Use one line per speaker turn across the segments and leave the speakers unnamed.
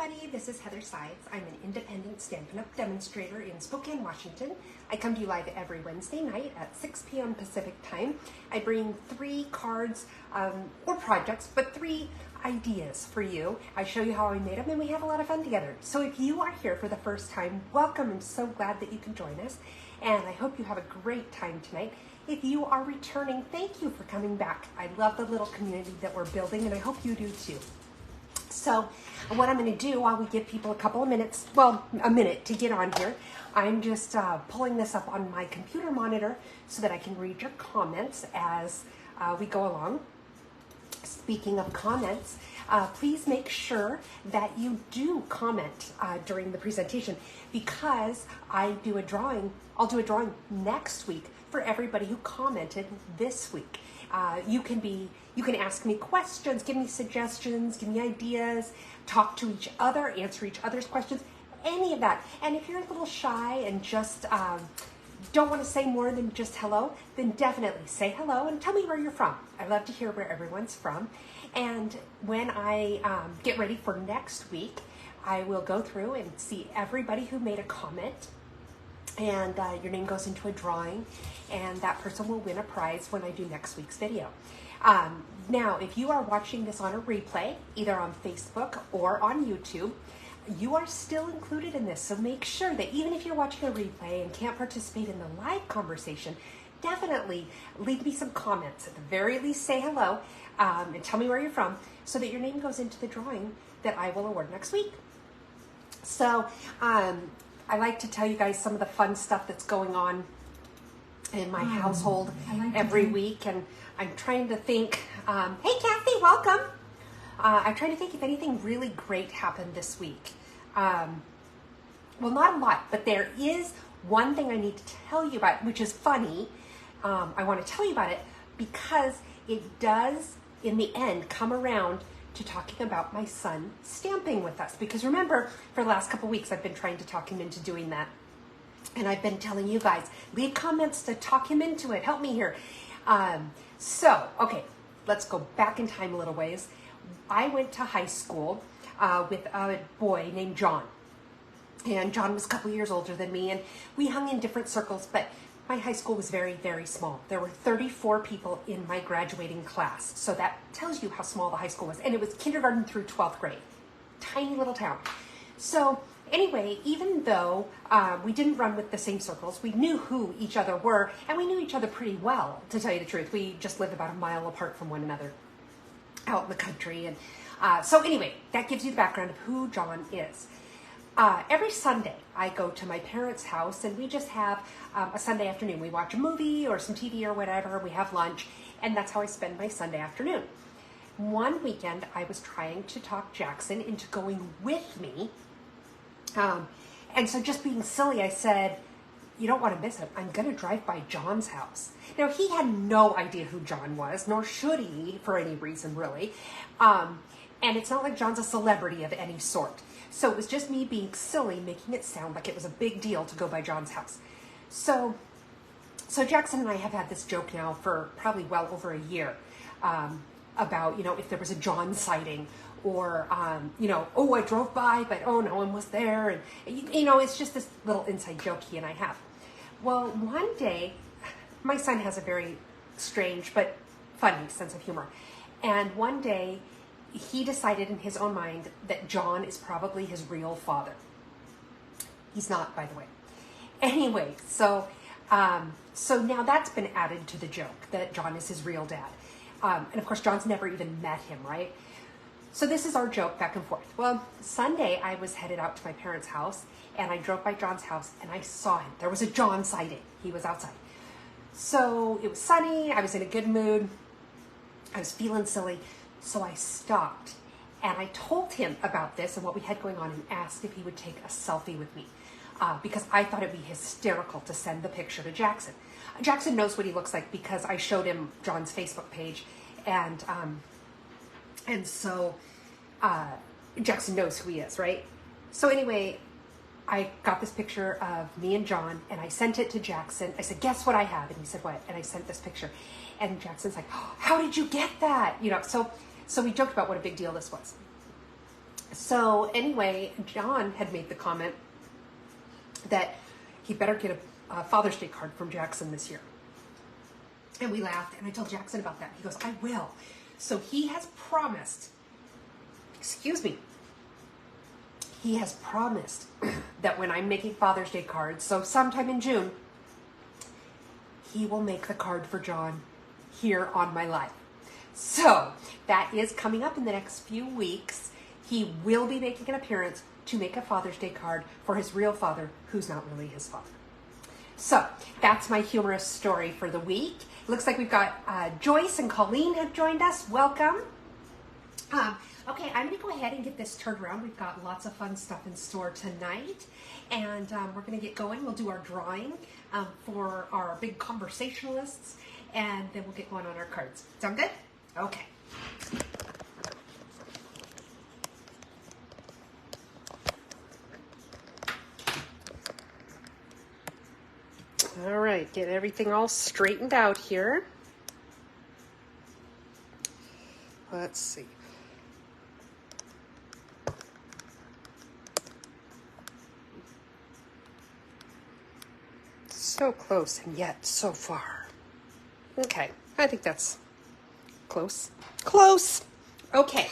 everybody, this is Heather Sides. I'm an independent Stampin' Up! Demonstrator in Spokane, Washington. I come to you live every Wednesday night at 6 p.m. Pacific time. I bring 3 cards or projects, but 3 ideas for you. I show you how I made them and we have a lot of fun together. So if you are here for the first time, welcome. I'm so glad that you can join us and I hope you have a great time tonight. If you are returning, thank you for coming back. I love the little community that we're building and I hope you do too. So what I'm going to do while we give people a couple of minutes, well, a minute to get on here, I'm just pulling this up on my computer monitor so that I can read your comments as we go along. Speaking of comments, please make sure that you do comment during the presentation because I do a drawing. I'll do a drawing next week for everybody who commented this week. You can ask me questions, give me suggestions, give me ideas, talk to each other, answer each other's questions, any of that. And if you're a little shy and just don't want to say more than just hello, then definitely say hello and tell me where you're from. I love to hear where everyone's from. And when I get ready for next week, I will go through and see everybody who made a comment. And your name goes into a drawing and that person will win a prize when I do next week's video. Now, if you are watching this on a replay, either on Facebook or on YouTube, you are still included in this. So make sure that even if you're watching a replay and can't participate in the live conversation, definitely leave me some comments. At the very least, say hello and tell me where you're from so that your name goes into the drawing that I will award next week. So, I like to tell you guys some of the fun stuff that's going on in my household every week. And I'm trying to think, hey Kathy, welcome. I'm trying to think if anything really great happened this week. Well, not a lot, but there is one thing I need to tell you about, which is funny. I want to tell you about it because it does, in the end, come around to talking about my son stamping with us. Because remember, for the last couple weeks, I've been trying to talk him into doing that. And I've been telling you guys, leave comments to talk him into it. Help me here. Okay, let's go back in time a little ways. I went to high school with a boy named John. And John was a couple years older than me. And we hung in different circles, but my high school was very, very small. There were 34 people in my graduating class. So that tells you how small the high school was. And it was kindergarten through 12th grade. Tiny little town. So anyway, even though we didn't run with the same circles, we knew who each other were. And we knew each other pretty well, to tell you the truth. We just lived about a mile apart from one another out in the country. And so anyway, that gives you the background of who John is. Every Sunday, I go to my parents' house and we just have a Sunday afternoon. We watch a movie or some TV or whatever, we have lunch, and that's how I spend my Sunday afternoon. One weekend, I was trying to talk Jackson into going with me, and so just being silly, I said, you don't want to miss it. I'm going to drive by John's house. Now, he had no idea who John was, nor should he for any reason, really. And it's not like John's a celebrity of any sort. So it was just me being silly, making it sound like it was a big deal to go by John's house. So Jackson and I have had this joke now for probably well over a year about, if there was a John sighting or, oh, I drove by, but oh, no one was there. And, it's just this little inside joke he and I have. Well, one day, my son has a very strange but funny sense of humor. And one day, he decided in his own mind that John is probably his real father. He's not, by the way. Anyway, so now that's been added to the joke that John is his real dad. And of course, John's never even met him, right? So this is our joke back and forth. Well, Sunday I was headed out to my parents' house and I drove by John's house and I saw him. There was a John sighting. He was outside. So it was sunny. I was in a good mood. I was feeling silly. So I stopped and I told him about this and what we had going on and asked if he would take a selfie with me because I thought it'd be hysterical to send the picture to Jackson. Jackson knows what he looks like because I showed him John's Facebook page and so Jackson knows who he is, right? So anyway, I got this picture of me and John and I sent it to Jackson. I said, guess what I have? And he said, what? And I sent this picture. And Jackson's like, oh, how did you get that? So we joked about what a big deal this was. So anyway, John had made the comment that he better get a Father's Day card from Jackson this year. And we laughed, and I told Jackson about that. He goes, I will. So he has promised, he has promised that when I'm making Father's Day cards, so sometime in June, he will make the card for John here on my live. So that is coming up in the next few weeks. He will be making an appearance to make a Father's Day card for his real father, who's not really his father. So that's my humorous story for the week. It looks like we've got Joyce and Colleen have joined us. Welcome. Okay, I'm going to go ahead and get this turned around. We've got lots of fun stuff in store tonight. And we're going to get going. We'll do our drawing for our big conversationalists. And then we'll get going on our cards. Sound good? Okay. All right, get everything all straightened out here. Let's see. So close and yet so far. Okay, I think that's close. Close! Okay,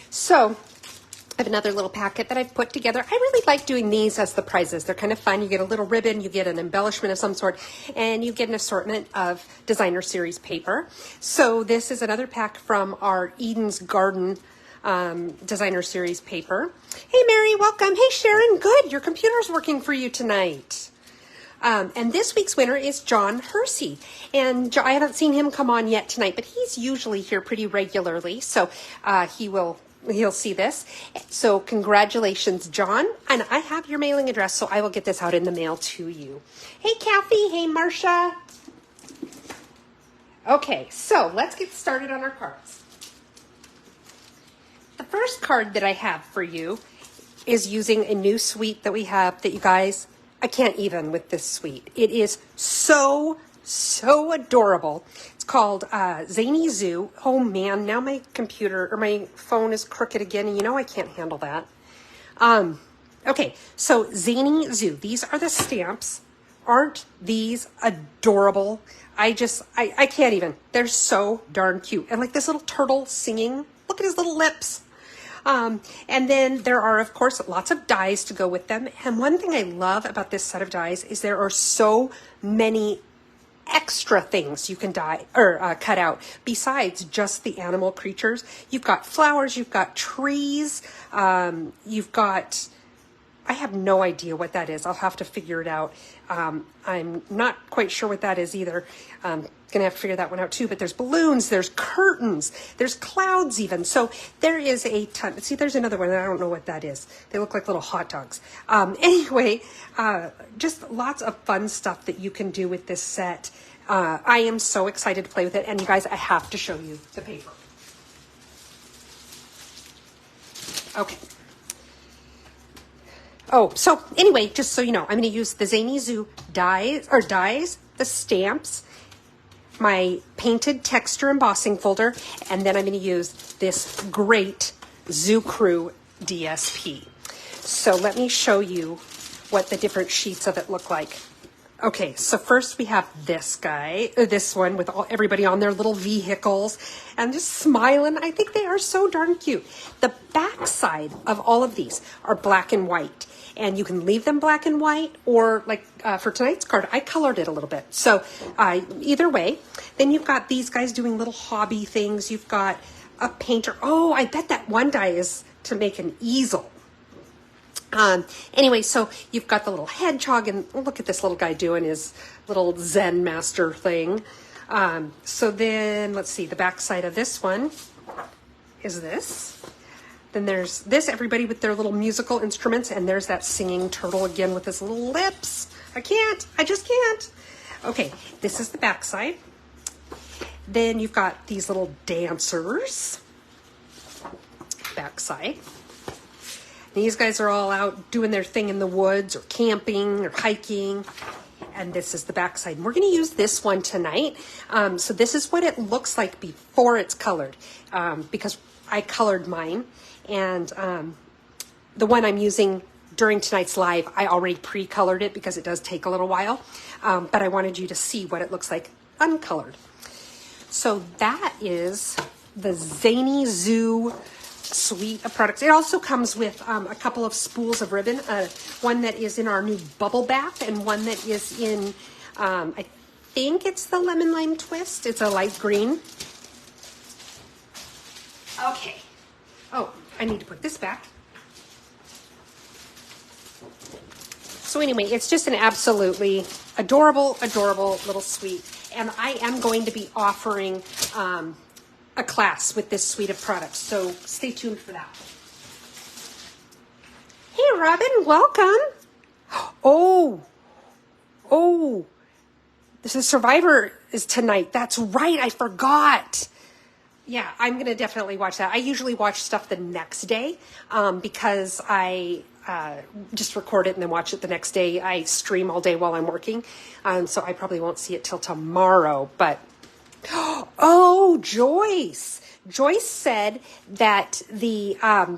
so I have another little packet that I've put together. I really like doing these as the prizes. They're kind of fun. You get a little ribbon, you get an embellishment of some sort, and you get an assortment of designer series paper. So this is another pack from our Eden's Garden designer series paper. Hey Mary, welcome. Hey Sharon, good. Your computer's working for you tonight. And this week's winner is John Hersey. And I haven't seen him come on yet tonight, but he's usually here pretty regularly. So he'll see this. So congratulations, John. And I have your mailing address, so I will get this out in the mail to you. Hey, Kathy. Hey, Marcia. Okay, so let's get started on our cards. The first card that I have for you is using a new suite that we have that you guys, I can't even with this suite. It is so adorable. It's called Zany Zoo. Oh man, now my computer or my phone is crooked again, and you know I can't handle that. Okay, so Zany Zoo. These are the stamps. Aren't these adorable? I can't even. They're so darn cute. And like this little turtle singing. Look at his little lips. And then there are, of course, lots of dies to go with them. And one thing I love about this set of dies is there are so many extra things you can die or cut out besides just the animal creatures. You've got flowers, you've got trees, you've got, I have no idea what that is. I'll have to figure it out. I'm not quite sure what that is either. Gonna have to figure that one out too. But there's balloons, there's curtains, there's clouds even. So there is a ton. See, there's another one. I don't know what that is. They look like little hot dogs. Anyway, just lots of fun stuff that you can do with this set. I am so excited to play with it. And you guys, I have to show you the paper. Okay. Oh, so anyway, just so you know, I'm going to use the Zany Zoo dies, the stamps, my painted texture embossing folder, and then I'm going to use this great Zoo Crew DSP. So let me show you what the different sheets of it look like. Okay, so first we have this guy, this one with everybody on their little vehicles and just smiling. I think they are so darn cute. The back side of all of these are black and white. And you can leave them black and white, or like for tonight's card, I colored it a little bit. So either way, then you've got these guys doing little hobby things. You've got a painter. Oh, I bet that one die is to make an easel. Anyway, so you've got the little hedgehog, and look at this little guy doing his little Zen master thing. So then let's see, the back side of this one is this. Then there's this, everybody with their little musical instruments, and there's that singing turtle again with his little lips. I just can't. Okay, this is the back side. Then you've got these little dancers. Back side. These guys are all out doing their thing in the woods or camping or hiking. And this is the back side. And we're going to use this one tonight. So this is what it looks like before it's colored, because I colored mine. And the one I'm using during tonight's live, I already pre-colored it because it does take a little while, but I wanted you to see what it looks like uncolored. So that is the Zany Zoo suite of products. It also comes with a couple of spools of ribbon, one that is in our new bubble bath and one that is in, I think it's the lemon lime twist. It's a light green. Okay. Oh, I need to put this back. So anyway, it's just an absolutely adorable, adorable little suite. And I am going to be offering a class with this suite of products. So stay tuned for that. Hey, Robin, welcome. Oh, the Survivor is tonight. That's right. I forgot. Yeah, I'm going to definitely watch that. I usually watch stuff the next day because I just record it and then watch it the next day. I stream all day while I'm working, so I probably won't see it till tomorrow. But, oh, Joyce. Joyce said that the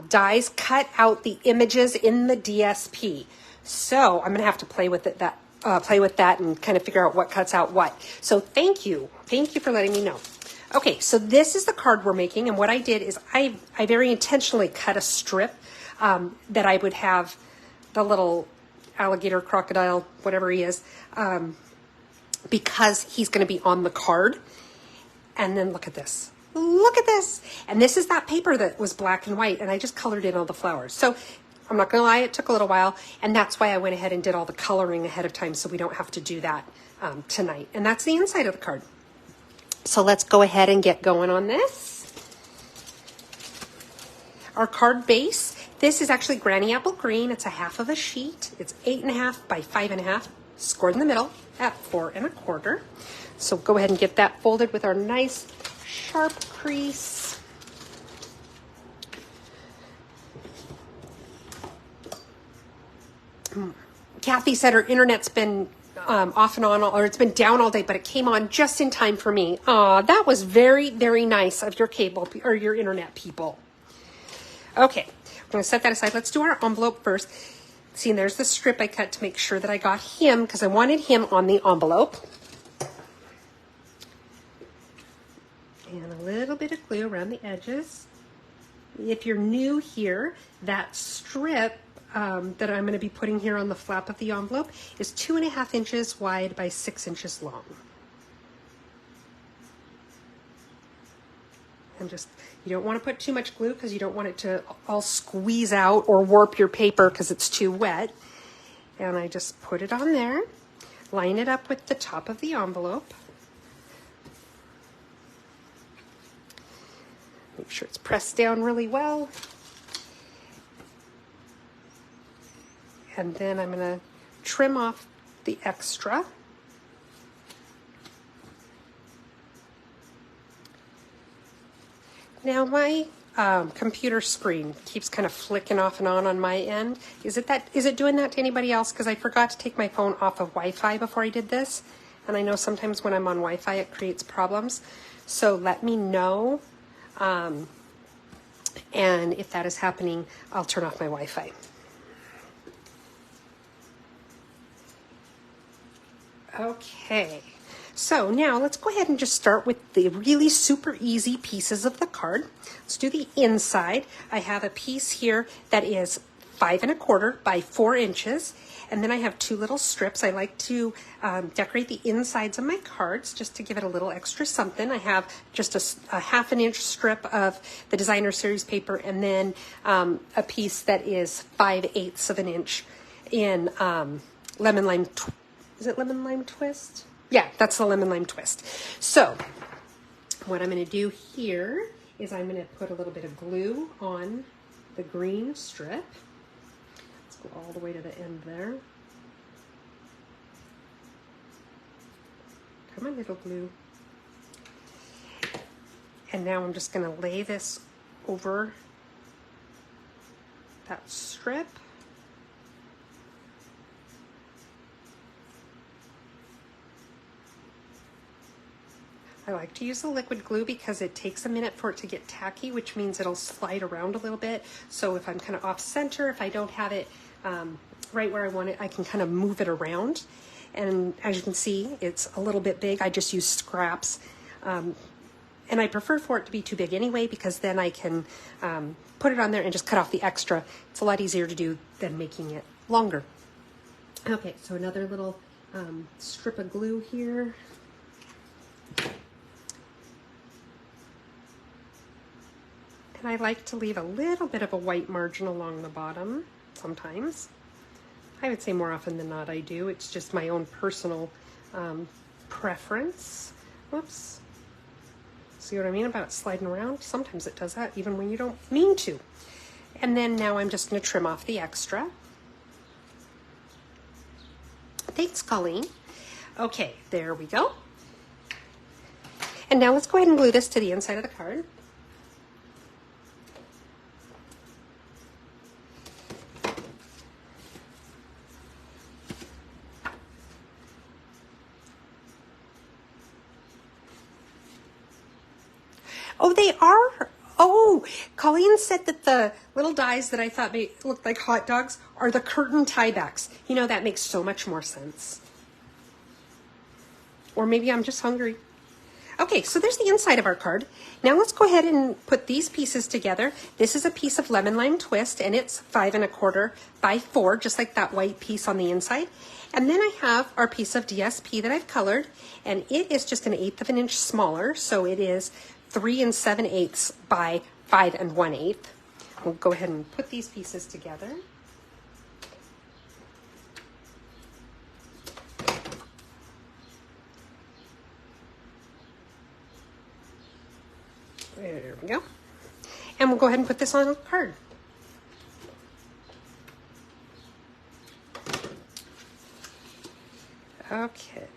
dies cut out the images in the DSP. So I'm going to have to play with that and kind of figure out what cuts out what. So thank you. Thank you for letting me know. Okay, so this is the card we're making, and what I did is I very intentionally cut a strip that I would have the little alligator, crocodile, whatever he is, because he's going to be on the card. And then look at this. Look at this. And this is that paper that was black and white, and I just colored in all the flowers. So I'm not going to lie, it took a little while, and that's why I went ahead and did all the coloring ahead of time so we don't have to do that tonight. And that's the inside of the card. So let's go ahead and get going on this. Our card base, this is actually Granny Apple Green. It's a half of a sheet. It's 8.5 by 5.5, scored in the middle at 4 1/4. So go ahead and get that folded with our nice sharp crease. Kathy said her internet's been off and on, or it's been down all day, but it came on just in time for me. That was very, very nice of your cable or your internet people. Okay, I'm going to set that aside. Let's do our envelope first. See, and there's the strip I cut to make sure that I got him because I wanted him on the envelope. And a little bit of glue around the edges. If you're new here, that strip that I'm going to be putting here on the flap of the envelope is 2.5 inches wide by 6 inches long. And just, you don't want to put too much glue because you don't want it to all squeeze out or warp your paper because it's too wet. And I just put it on there, line it up with the top of the envelope. Make sure it's pressed down really well. And then I'm going to trim off the extra. Now my computer screen keeps kind of flicking off and on my end. Is it doing that to anybody else? Because I forgot to take my phone off of Wi-Fi before I did this. And I know sometimes when I'm on Wi-Fi it creates problems. So let me know. And if that is happening, I'll turn off my Wi-Fi. Okay, so now let's go ahead and just start with the really super easy pieces of the card. Let's do the inside. I have a piece here that is 5 1/4 by 4 inches. And then I have 2 little strips. I like to decorate the insides of my cards just to give it a little extra something. I have just a 1/2 inch strip of the designer series paper and then a piece that is 5/8 of an inch in lemon lime. Is it lemon lime twist? Yeah, that's the lemon lime twist. So what I'm going to do here is I'm going to put a little bit of glue on the green strip. Let's go all the way to the end there. Come on, little glue. And now I'm just going to lay this over that strip. I like to use the liquid glue because it takes a minute for it to get tacky, which means it'll slide around a little bit. So if I'm kind of off center, if I don't have it right where I want it, I can kind of move it around. And as you can see, it's a little bit big. I just use scraps. And I prefer for it to be too big anyway, because then I can put it on there and just cut off the extra. It's a lot easier to do than making it longer. Okay, so another little strip of glue here. And I like to leave a little bit of a white margin along the bottom sometimes. I would say more often than not I do. It's just my own personal preference. Whoops. See what I mean about sliding around? Sometimes it does that even when you don't mean to. And then now I'm just going to trim off the extra. Thanks, Colleen. Okay, there we go. And now let's go ahead and glue this to the inside of the card. Oh, they are? Oh, Colleen said that the little dies that I thought looked like hot dogs are the curtain tiebacks. You know, that makes so much more sense. Or maybe I'm just hungry. Okay, so there's the inside of our card. Now let's go ahead and put these pieces together. This is a piece of lemon lime twist, and it's 5 1/4 by 4, just like that white piece on the inside. And then I have our piece of DSP that I've colored, and it is just 1/8 of an inch smaller, so it is 3 7/8 by 5 1/8. We'll go ahead and put these pieces together. There we go. And we'll go ahead and put this on the card. Okay.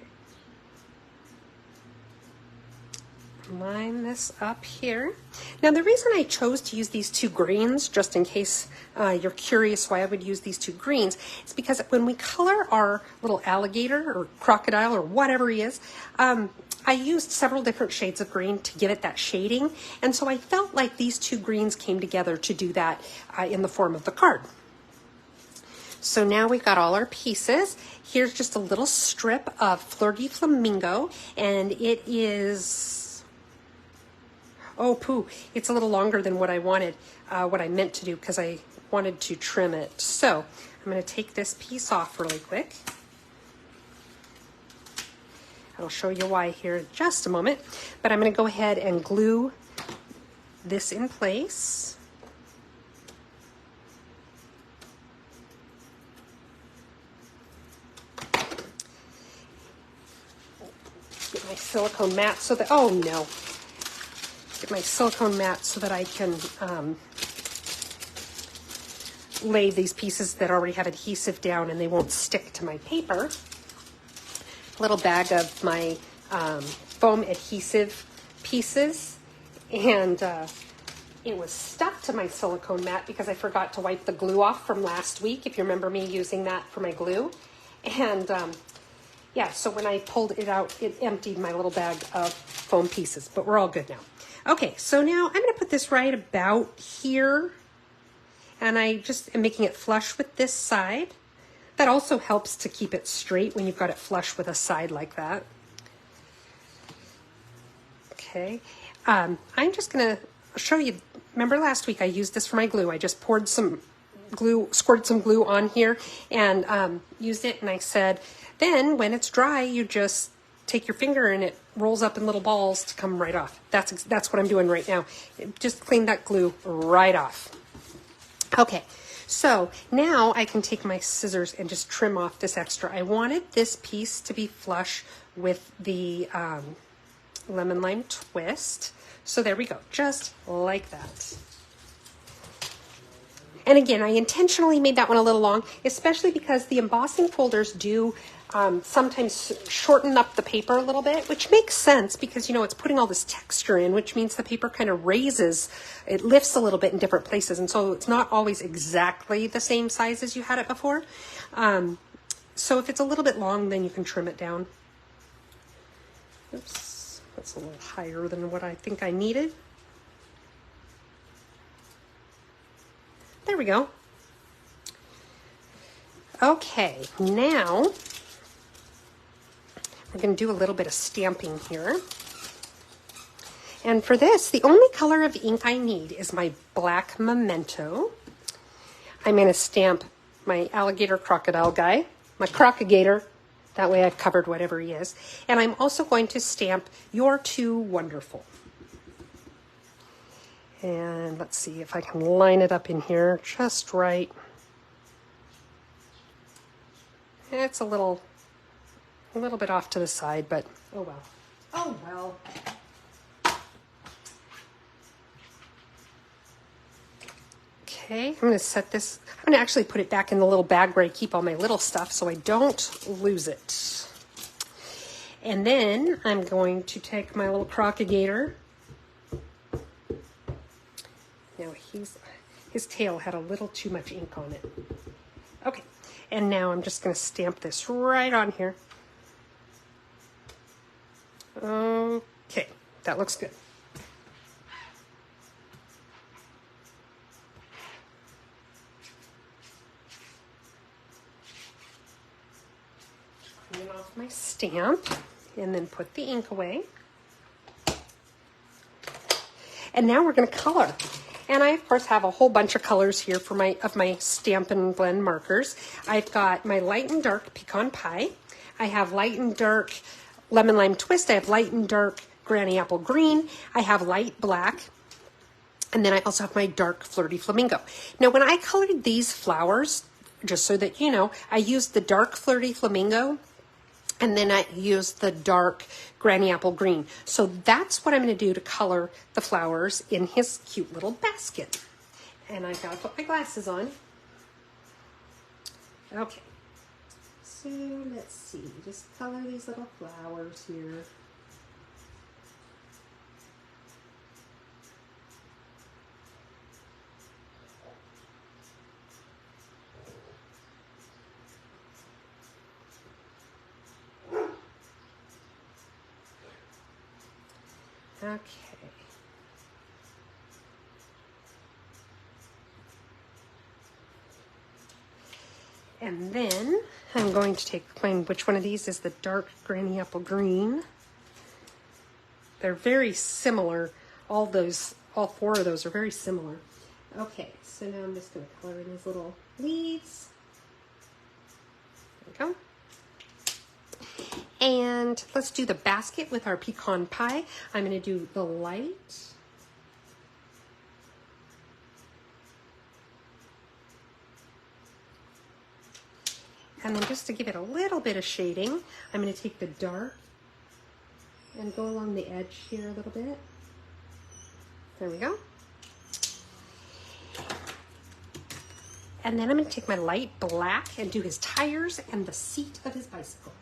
Line this up here. Now the reason I chose to use these two greens, just in case you're curious why I would use these two greens, is because when we color our little alligator or crocodile or whatever he is, I used several different shades of green to give it that shading, and so I felt like these two greens came together to do that in the form of the card. So now we've got all our pieces. Here's just a little strip of Fleur de Flamingo, and it is, oh poo, it's a little longer than what I wanted, what I meant to do, because I wanted to trim it. So I'm going to take this piece off really quick. I'll show you why here in just a moment, but I'm going to go ahead and glue this in place. Get my silicone mat so that, oh no, get my silicone mat so that I can lay these pieces that already have adhesive down and they won't stick to my paper. Little bag of my foam adhesive pieces, and it was stuck to my silicone mat because I forgot to wipe the glue off from last week, if you remember me using that for my glue. And yeah, so when I pulled it out, it emptied my little bag of foam pieces, but we're all good now. Okay, so now I'm going to put this right about here, and I just am making it flush with this side. That also helps to keep it straight when you've got it flush with a side like that. Okay, I'm just gonna show you, remember last week I used this for my glue. I just poured some glue, squirted some glue on here and used it, and I said, then when it's dry, you just take your finger and it rolls up in little balls to come right off. That's what I'm doing right now. Just clean that glue right off. Okay. So now I can take my scissors and just trim off this extra. I wanted this piece to be flush with the lemon lime twist. So there we go, just like that. And again, I intentionally made that one a little long, especially because the embossing folders do sometimes shorten up the paper a little bit, which makes sense because, you know, it's putting all this texture in, which means the paper kind of raises, it lifts a little bit in different places. And so it's not always exactly the same size as you had it before. So if it's a little bit long, then you can trim it down. Oops. That's a little higher than what I think I needed. There we go. Okay, now we're going to do a little bit of stamping here. And for this, the only color of ink I need is my black Memento. I'm going to stamp my alligator crocodile guy, my crocagator. That way I've covered whatever he is. And I'm also going to stamp You're Too Wonderful. And let's see if I can line it up in here just right. It's a little bit off to the side, but oh well. Oh well. Okay, I'm going to set this, I'm going to actually put it back in the little bag where I keep all my little stuff so I don't lose it. And then I'm going to take my little crocagator. Now his tail had a little too much ink on it. Okay, and now I'm just going to stamp this right on here. Okay, that looks good. Clean off my stamp and then put the ink away. And now we're going to color. And I, of course, have a whole bunch of colors here for my Stampin' Blend markers. I've got my light and dark pecan pie. I have light and dark lemon lime twist. I have light and dark granny apple green. I have light black. And then I also have my dark flirty flamingo. Now, when I colored these flowers, just so that you know, I used the dark flirty flamingo and then I used the dark granny apple green. So that's what I'm going to do to color the flowers in his cute little basket. And I've got to put my glasses on. Okay. So let's see, just color these little flowers here. Okay. And then I'm going to find which one of these is the dark granny apple green. They're very similar. All four of those are very similar. Okay, so now I'm just going to color in these little leaves. There we go. And let's do the basket with our pecan pie. I'm going to do the light. And then just to give it a little bit of shading, I'm going to take the dark and go along the edge here a little bit. There we go. And then I'm going to take my light black and do his tires and the seat of his bicycle.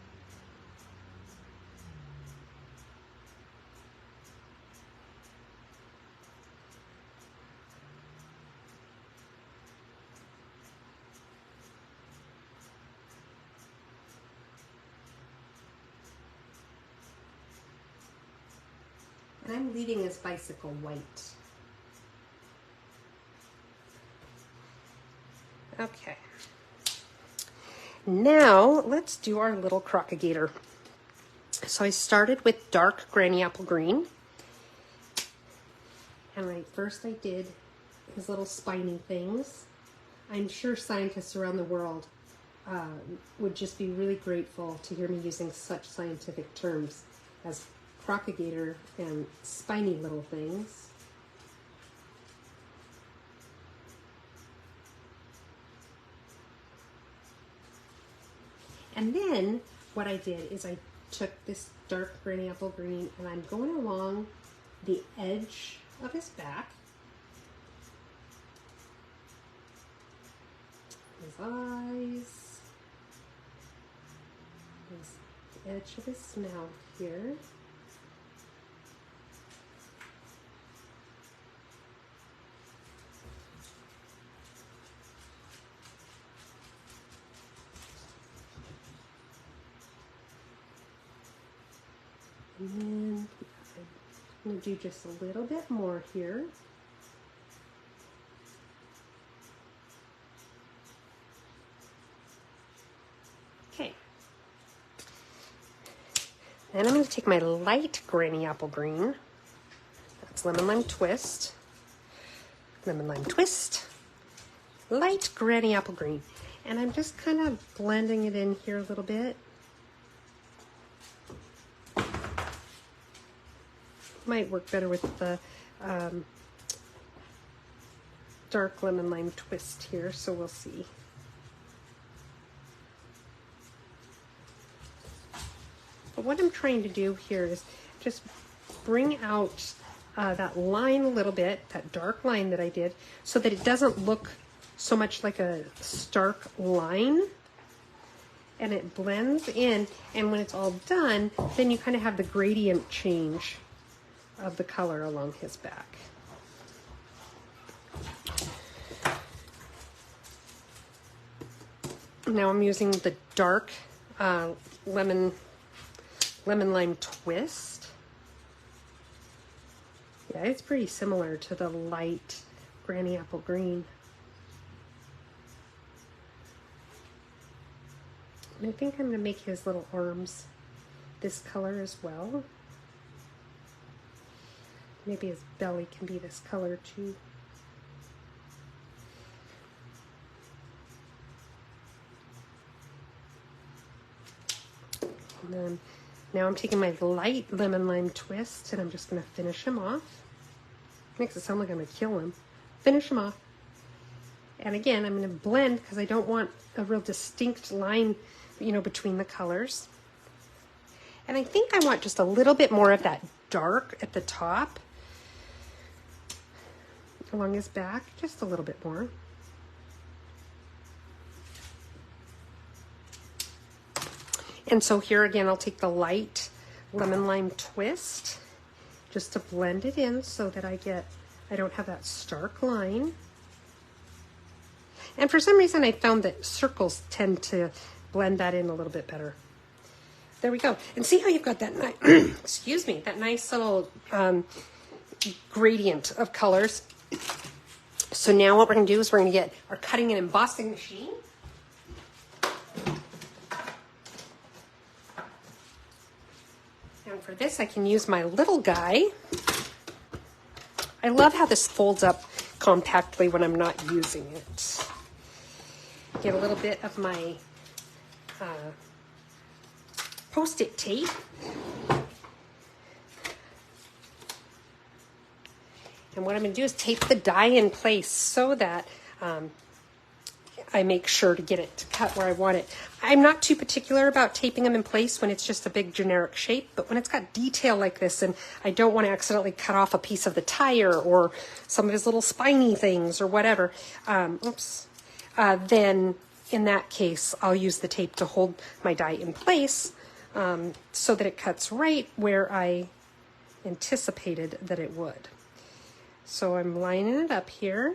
And I'm leaving this bicycle white. Okay. Now let's do our little crocagator. So I started with dark granny apple green. And first I did his little spiny things. I'm sure scientists around the world would just be really grateful to hear me using such scientific terms as crocagator and spiny little things. And then what I did is I took this dark granny apple green and I'm going along the edge of his back, his eyes, the edge of his mouth here. And then I'm going to do just a little bit more here. Okay. Then I'm going to take my light granny apple green. That's lemon lime twist. Lemon lime twist. Light granny apple green. And I'm just kind of blending it in here a little bit. Might work better with the dark lemon lime twist here, so we'll see. But what I'm trying to do here is just bring out that line a little bit, that dark line that I did, so that it doesn't look so much like a stark line, and it blends in, and when it's all done, then you kind of have the gradient change of the color along his back. Now I'm using the dark lemon lime twist. Yeah, it's pretty similar to the light granny apple green. And I think I'm going to make his little arms this color as well. Maybe his belly can be this color too. And then now I'm taking my light lemon lime twist and I'm just going to finish him off. Makes it sound like I'm going to kill him. Finish him off. And again, I'm going to blend because I don't want a real distinct line, you know, between the colors. And I think I want just a little bit more of that dark at the top along his back, just a little bit more. And so here again, I'll take the light lemon lime twist just to blend it in so that I don't have that stark line. And for some reason I found that circles tend to blend that in a little bit better. There we go. And see how you've got that nice, excuse me, that nice little gradient of colors. So now what we're going to do is we're going to get our cutting and embossing machine. And for this, I can use my little guy. I love how this folds up compactly when I'm not using it. Get a little bit of my Post-it tape. And what I'm going to do is tape the die in place so that I make sure to get it to cut where I want it. I'm not too particular about taping them in place when it's just a big generic shape, but when it's got detail like this and I don't want to accidentally cut off a piece of the tire or some of his little spiny things or whatever, then in that case I'll use the tape to hold my die in place so that it cuts right where I anticipated that it would. So I'm lining it up here.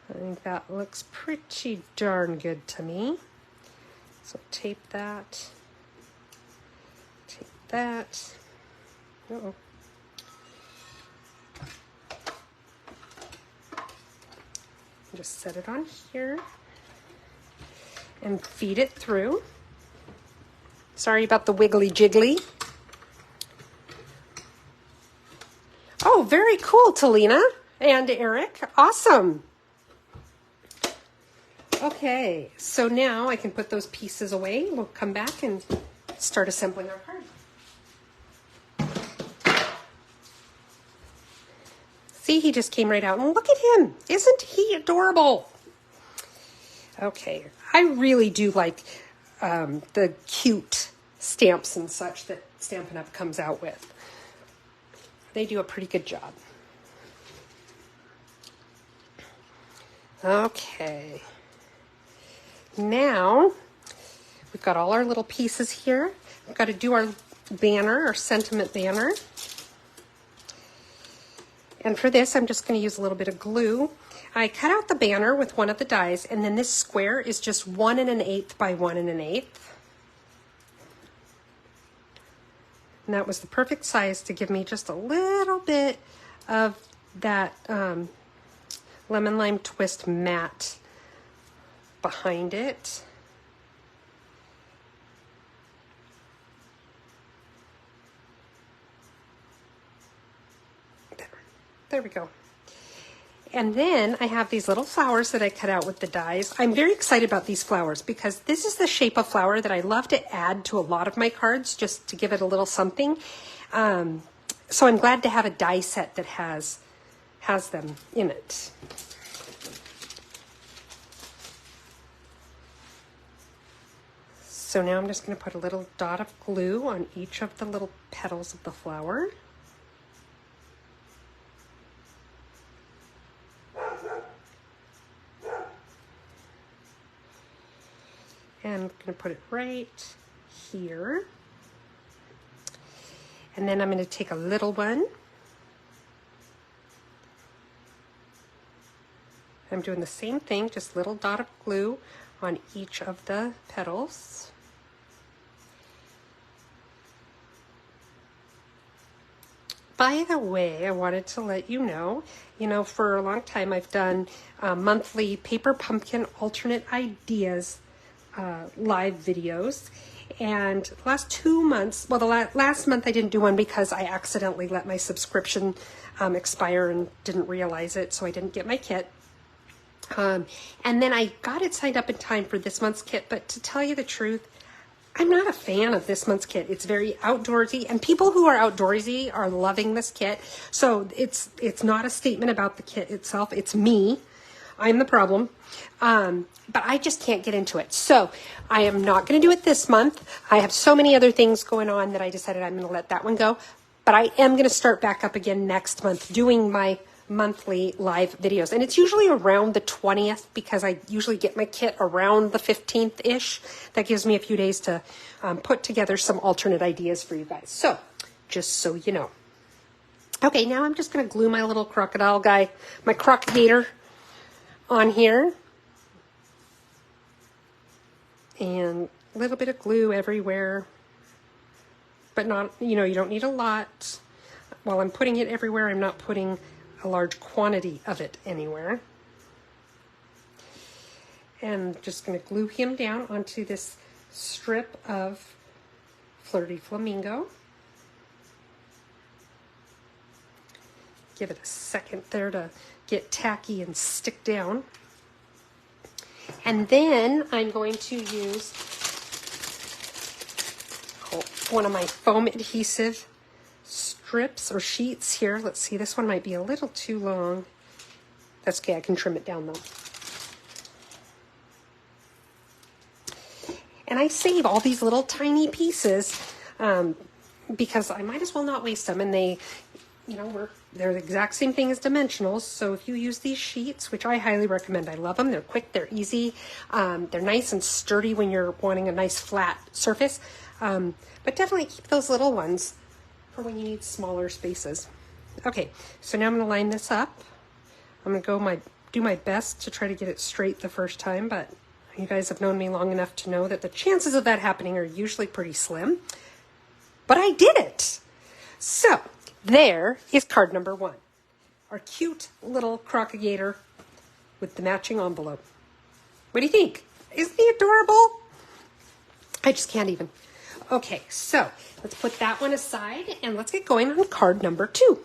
I think that looks pretty darn good to me. So tape that. Tape that. Uh-oh. Just set it on here and feed it through. Sorry about the wiggly jiggly. Oh, very cool, Talina and Eric. Awesome. Okay, so now I can put those pieces away. We'll come back and start assembling our card. See, he just came right out. And look at him. Isn't he adorable? Okay, I really do like the cute stamps and such that Stampin' Up! Comes out with. They do a pretty good job. Okay. Now, we've got all our little pieces here. We've got to do our banner, our sentiment banner. And for this, I'm just going to use a little bit of glue. I cut out the banner with one of the dies, and then this square is just 1 1/8 by 1 1/8. And that was the perfect size to give me just a little bit of that lemon lime twist matte behind it. There we go. And then I have these little flowers that I cut out with the dies. I'm very excited about these flowers because this is the shape of flower that I love to add to a lot of my cards just to give it a little something. So I'm glad to have a die set that has them in it. So now I'm just going to put a little dot of glue on each of the little petals of the flower. And I'm going to put it right here. And then I'm going to take a little one. I'm doing the same thing, just little dot of glue on each of the petals. By the way, I wanted to let you know, for a long time I've done monthly Paper Pumpkin alternate ideas live videos. And last 2 months, well, the last month I didn't do one because I accidentally let my subscription expire and didn't realize it, so I didn't get my kit. And then I got it signed up in time for this month's kit, but to tell you the truth, I'm not a fan of this month's kit. It's very outdoorsy, and people who are outdoorsy are loving this kit. So it's not a statement about the kit itself. It's me. I'm the problem. But I just can't get into it. So I am not going to do it this month. I have so many other things going on that I decided I'm going to let that one go. But I am going to start back up again next month doing my monthly live videos. And it's usually around the 20th because I usually get my kit around the 15th-ish. That gives me a few days to put together some alternate ideas for you guys. So just so you know. Okay, now I'm just going to glue my little crocodile guy, my crocagator, on here. And a little bit of glue everywhere, but not, you don't need a lot. While I'm putting it everywhere, I'm not putting a large quantity of it anywhere. And just going to glue him down onto this strip of Flirty Flamingo. Give it a second there to get tacky and stick down. And then I'm going to use one of my foam adhesive strips or sheets here. Let's see, this one might be a little too long. That's okay, I can trim it down though. And I save all these little tiny pieces because I might as well not waste them. And they, they're the exact same thing as dimensionals. So if you use these sheets, which I highly recommend, I love them. They're quick, they're easy. They're nice and sturdy when you're wanting a nice flat surface. But definitely keep those little ones for when you need smaller spaces. Okay, so now I'm going to line this up. I'm going to do my best to try to get it straight the first time, but you guys have known me long enough to know that the chances of that happening are usually pretty slim. But I did it! So, there is card number 1. Our cute little crocagator with the matching envelope. What do you think? Isn't he adorable? I just can't even. Okay, so let's put that one aside and let's get going on card number 2.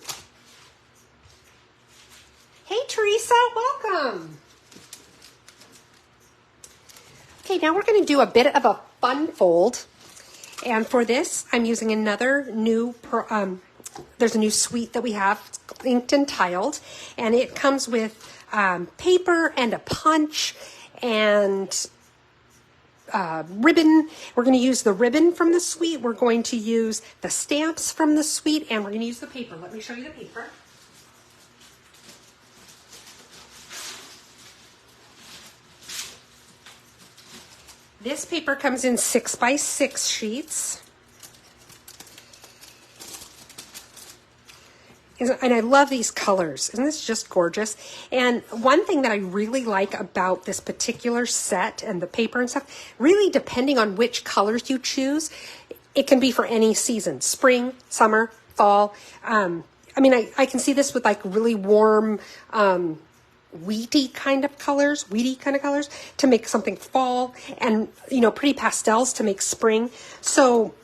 Hey, Teresa, welcome. Okay, now we're going to do a bit of a fun fold. And for this, I'm using another new, there's a new suite that we have, inked and tiled. And it comes with paper and a punch and ribbon. We're going to use the ribbon from the suite. We're going to use the stamps from the suite. And we're going to use the paper. Let me show you the paper. This paper comes in 6x6 sheets. And I love these colors. Isn't this just gorgeous? And one thing that I really like about this particular set and the paper and stuff, really depending on which colors you choose, it can be for any season, spring, summer, fall. I mean, I can see this with like really warm, wheaty kind of colors to make something fall, and, you know, pretty pastels to make spring. So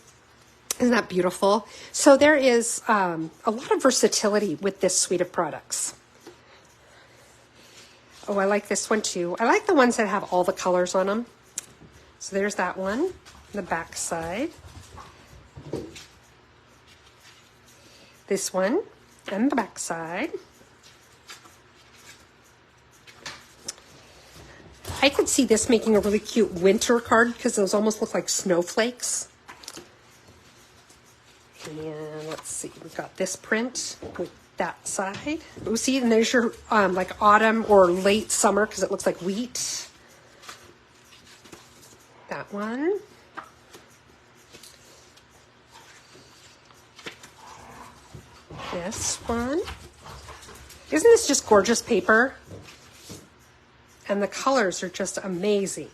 isn't that beautiful? So there is a lot of versatility with this suite of products. Oh, I like this one too. I like the ones that have all the colors on them. So there's that one, the back side. This one and the back side. I could see this making a really cute winter card because those almost look like snowflakes. And let's see, we've got this print with that side. Oh, see, and there's your like autumn or late summer because it looks like wheat. That one. This one. Isn't this just gorgeous paper? And the colors are just amazing.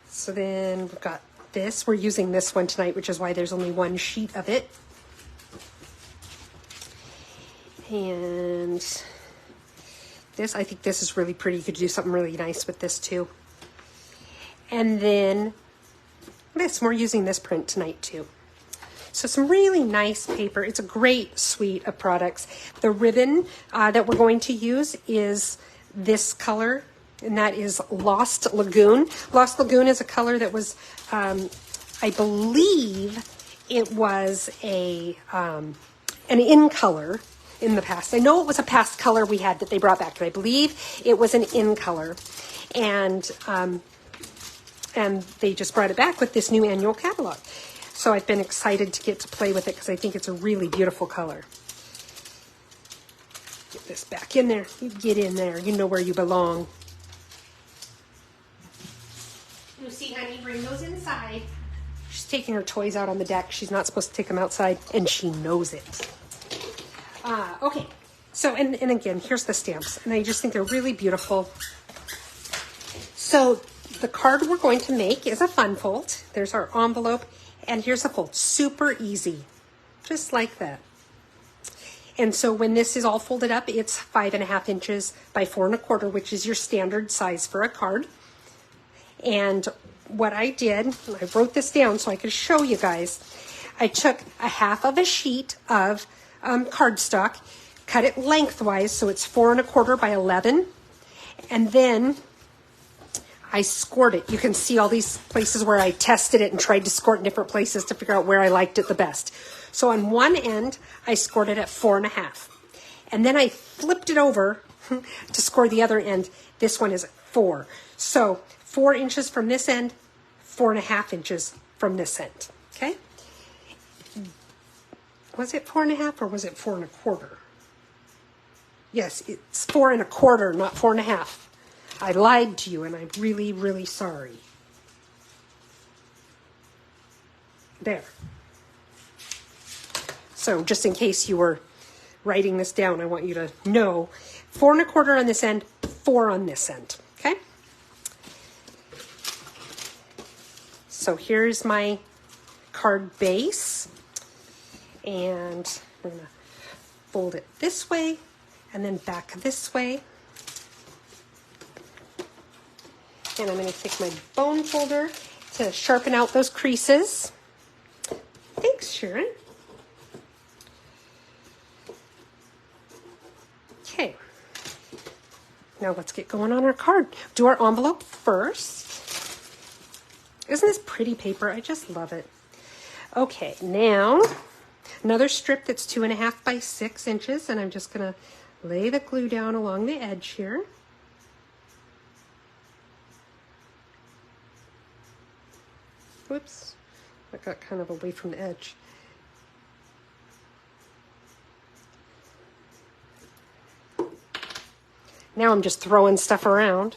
So then we've got this. We're using this one tonight, which is why there's only one sheet of it. And this, I think this is really pretty. You could do something really nice with this too. And then this, we're using this print tonight too. So some really nice paper. It's a great suite of products. The ribbon that we're going to use is this color, and that is Lost Lagoon. Lost Lagoon is a color that was, I believe it was an in color in the past. I know it was a past color we had that they brought back, but I believe it was an in color. And they just brought it back with this new annual catalog. So I've been excited to get to play with it because I think it's a really beautiful color. Get this back in there. You get in there. You know where you belong. Lucy, honey, bring those inside. She's taking her toys out on the deck. She's not supposed to take them outside, and she knows it. Okay. So, and again, here's the stamps. And I just think they're really beautiful. So the card we're going to make is a fun fold. There's our envelope. And here's a fold. Super easy. Just like that. And so when this is all folded up, it's 5.5 inches by 4 1/4, which is your standard size for a card. And what I did, I wrote this down so I could show you guys. I took a half of a sheet of cardstock, cut it lengthwise so it's 4 1/4 by 11, and then I scored it. You can see all these places where I tested it and tried to score it in different places to figure out where I liked it the best. So on one end, I scored it at 4 1/2. And then I flipped it over to score the other end. This one is at 4. So 4 inches from this end, 4 1/2 inches from this end. Okay? Was it 4 1/2 or was it 4 1/4? Yes, it's 4 1/4, not 4 1/2. I lied to you, and I'm really, really sorry. There. So just in case you were writing this down, I want you to know 4 1/4 on this end, 4 on this end. Okay? So here's my card base. And we're going to fold it this way and then back this way. And I'm going to take my bone folder to sharpen out those creases. Thanks, Sharon. Okay. Now let's get going on our card. Do our envelope first. Isn't this pretty paper? I just love it. Okay, now another strip that's 2 1/2 by 6 inches, and I'm just going to lay the glue down along the edge here. Whoops, I got kind of away from the edge. Now I'm just throwing stuff around.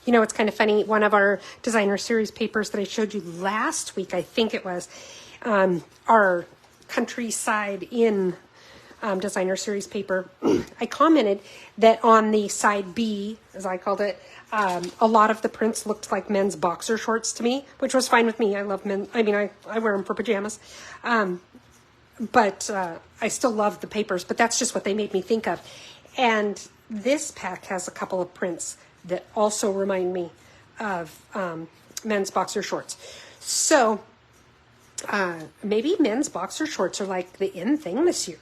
You know, it's kind of funny. One of our designer series papers that I showed you last week, I think it was, our countryside inn designer series paper. I commented that on the side B, as I called it, a lot of the prints looked like men's boxer shorts to me, which was fine with me. I love men. I mean, I wear them for pajamas. But I still love the papers, but that's just what they made me think of. And this pack has a couple of prints that also remind me of men's boxer shorts. So maybe men's boxer shorts are like the in thing this year.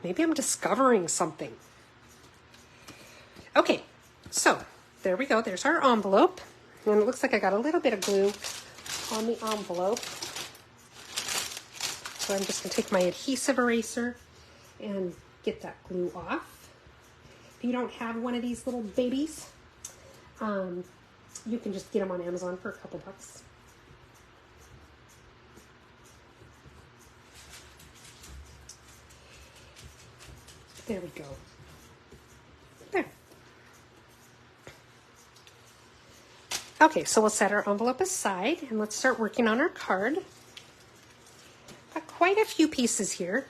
Maybe I'm discovering something. Okay, so there we go. There's our envelope. And it looks like I got a little bit of glue on the envelope. So I'm just going to take my adhesive eraser and get that glue off. If you don't have one of these little babies, you can just get them on Amazon for a couple bucks. There we go. There. Okay, so we'll set our envelope aside and let's start working on our card. Got quite a few pieces here.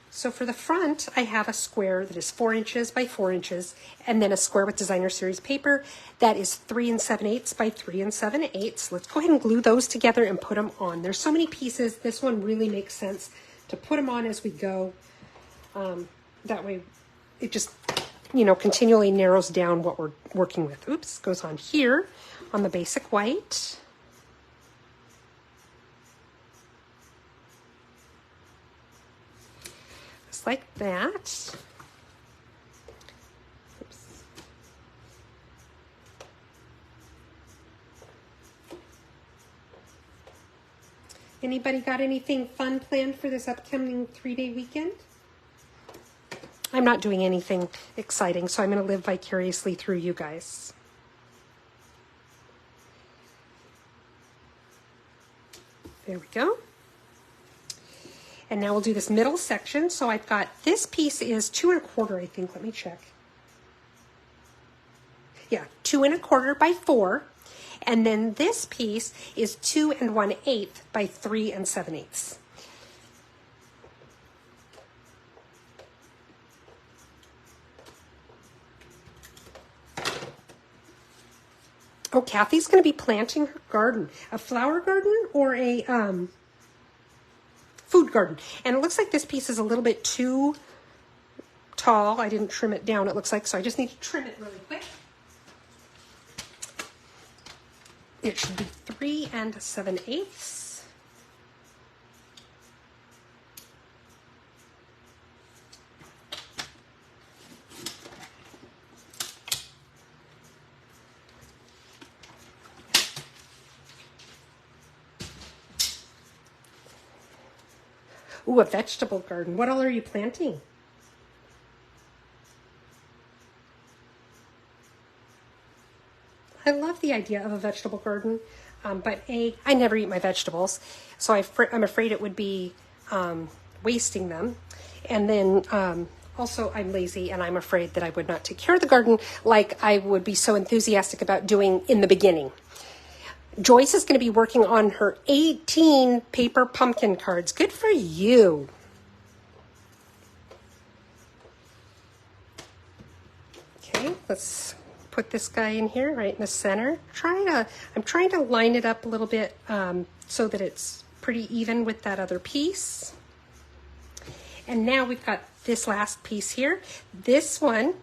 So for the front, I have a square that is 4 inches by 4 inches, and then a square with designer series paper that is 3 7/8 by 3 7/8. Let's go ahead and glue those together and put them on. There's so many pieces. This one really makes sense to put them on as we go. That way it just, continually narrows down what we're working with. Oops, goes on here on the basic white. Just like that. Oops. Anybody got anything fun planned for this upcoming 3-day weekend? I'm not doing anything exciting, so I'm going to live vicariously through you guys. There we go. And now we'll do this middle section. So I've got, this piece is 2 1/4, I think. Let me check. Yeah, 2 1/4 by 4. And then this piece is 2 1/8 by 3 7/8. Oh, Kathy's going to be planting her garden. A flower garden or a food garden. And it looks like this piece is a little bit too tall. I didn't trim it down, it looks like, so I just need to trim it really quick. It should be 3 7/8. Ooh, a vegetable garden. What all are you planting? I love the idea of a vegetable garden, but I never eat my vegetables, so I'm afraid it would be wasting them. And then also I'm lazy, and I'm afraid that I would not take care of the garden like I would be so enthusiastic about doing in the beginning. Joyce is going to be working on her 18 paper pumpkin cards. Good for you. Okay, let's put this guy in here right in the center. I'm trying to line it up a little bit so that it's pretty even with that other piece. And now we've got this last piece here. This one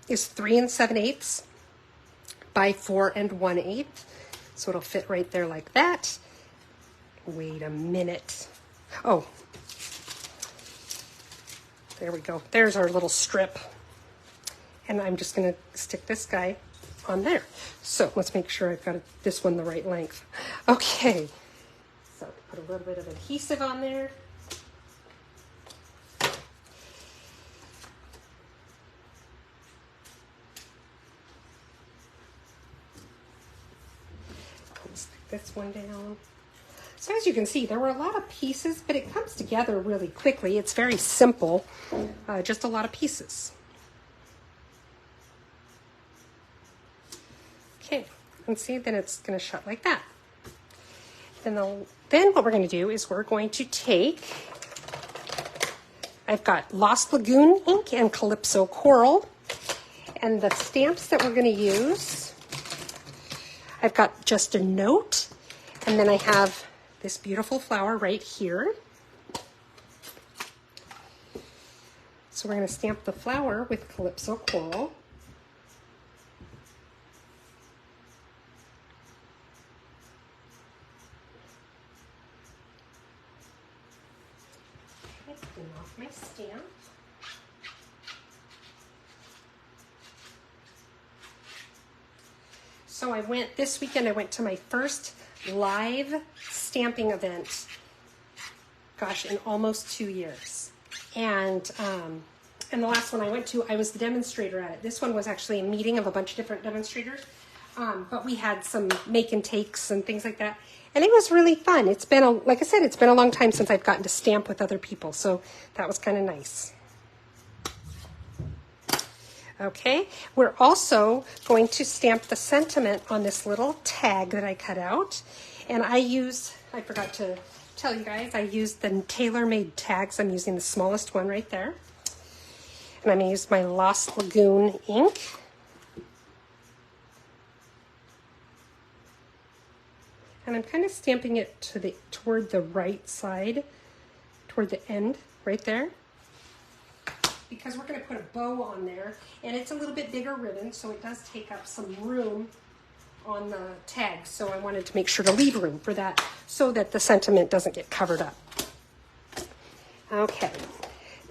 is 3 7/8 by 4 1/8. So it'll fit right there like that. Wait a minute. Oh, there we go. There's our little strip. And I'm just going to stick this guy on there. So let's make sure I've got this one the right length. Okay. So put a little bit of adhesive on there. This one down. So as you can see, there were a lot of pieces, but it comes together really quickly. It's very simple, just a lot of pieces. Okay, and see, then it's going to shut like that. Then what we're going to do is we're going to take I've got Lost Lagoon ink and Calypso Coral. And the stamps that we're going to use, I've got just a note, and then I have this beautiful flower right here. So we're going to stamp the flower with Calypso Coral. Clean off my stamp. So this weekend I went to my first live stamping event, gosh, in almost 2 years. And the last one I went to, I was the demonstrator at it. This one was actually a meeting of a bunch of different demonstrators. But we had some make and takes and things like that. And it was really fun. It's been, like I said, it's been a long time since I've gotten to stamp with other people. So that was kind of nice. Okay, we're also going to stamp the sentiment on this little tag that I cut out. And I forgot to tell you guys, I used the tailor-made tags. I'm using the smallest one right there. And I'm going to use my Lost Lagoon ink. And I'm kind of stamping it toward the right side, toward the end, right there. Because we're going to put a bow on there, and it's a little bit bigger ribbon, so it does take up some room on the tag. So I wanted to make sure to leave room for that so that the sentiment doesn't get covered up. Okay,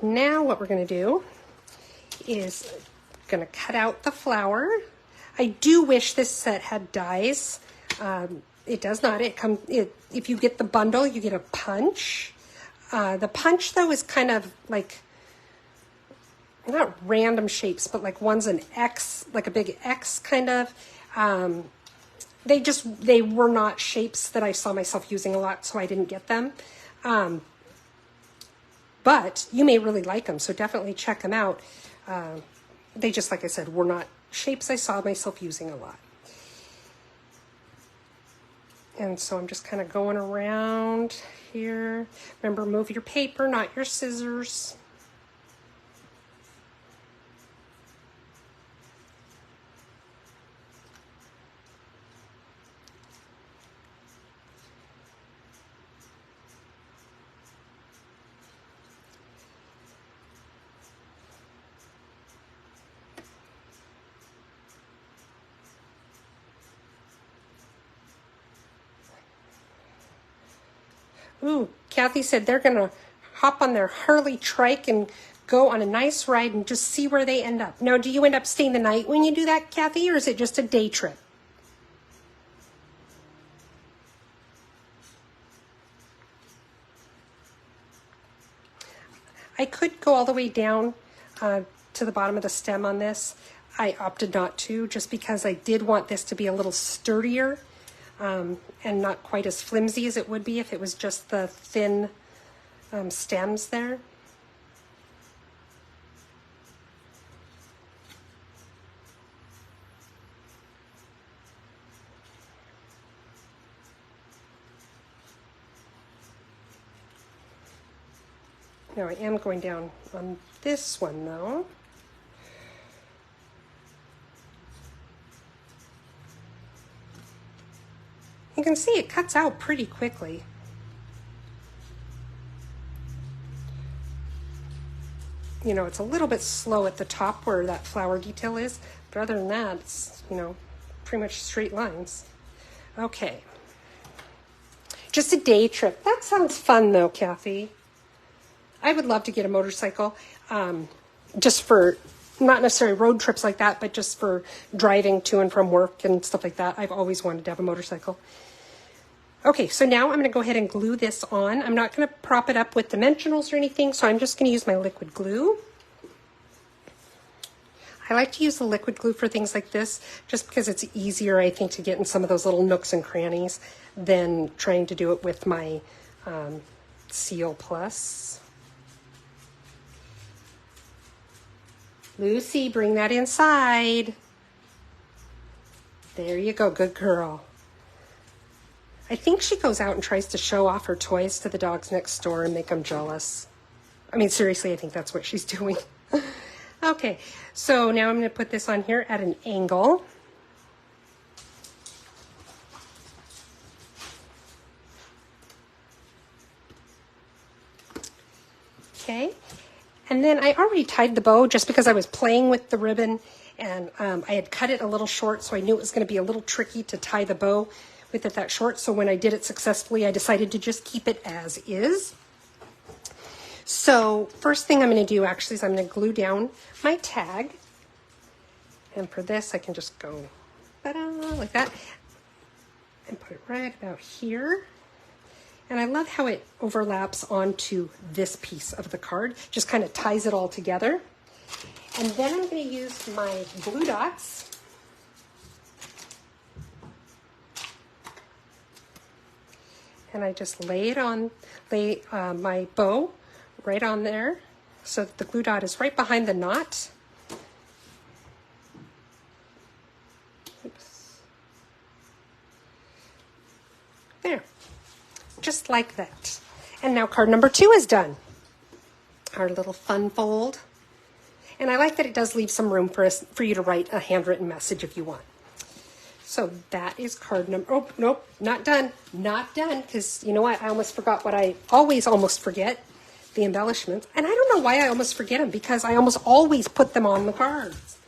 now what we're going to do is going to cut out the flower. I do wish this set had dies. It does not. If you get the bundle, you get a punch. The punch, though, is kind of like, not random shapes, but like one's an X, like a big X kind of. They were not shapes that I saw myself using a lot, so I didn't get them. But you may really like them, so definitely check them out. They just, like I said, were not shapes I saw myself using a lot. And so I'm just kind of going around here. Remember, move your paper, not your scissors. Ooh, Kathy said they're going to hop on their Harley trike and go on a nice ride and just see where they end up. Now, do you end up staying the night when you do that, Kathy, or is it just a day trip? I could go all the way down to the bottom of the stem on this. I opted not to, just because I did want this to be a little sturdier. And not quite as flimsy as it would be if it was just the thin stems there. Now I am going down on this one though. You can see it cuts out pretty quickly. You know, it's a little bit slow at the top where that flower detail is, but other than that, it's, you know, pretty much straight lines. Okay. Just a day trip. That sounds fun though, Kathy. I would love to get a motorcycle, just for, not necessarily road trips like that, but just for driving to and from work and stuff like that. I've always wanted to have a motorcycle. Okay, so now I'm going to go ahead and glue this on. I'm not going to prop it up with dimensionals or anything, so I'm just going to use my liquid glue. I like to use the liquid glue for things like this, just because it's easier, I think, to get in some of those little nooks and crannies than trying to do it with my Seal Plus. Lucy, bring that inside. There you go, good girl. I think she goes out and tries to show off her toys to the dogs next door and make them jealous. I mean, seriously, I think that's what she's doing. Okay, so now I'm going to put this on here at an angle. Okay, and then I already tied the bow just because I was playing with the ribbon, and I had cut it a little short, so I knew it was going to be a little tricky to tie the bow with it that short. So when I did it successfully, I decided to just keep it as is. So first thing I'm going to do actually is I'm going to glue down my tag. And for this, I can just go like that and put it right about here. And I love how it overlaps onto this piece of the card, just kind of ties it all together. And then I'm going to use my glue dots. And I just lay my bow right on there so that the glue dot is right behind the knot. Oops. There, just like that. And now card number 2 is done. Our little fun fold. And I like that it does leave some room for you to write a handwritten message if you want. So that is card number, oh, nope, not done. Not done, because you know what? I almost forgot what I always almost forget, the embellishments. And I don't know why I almost forget them, because I almost always put them on the cards.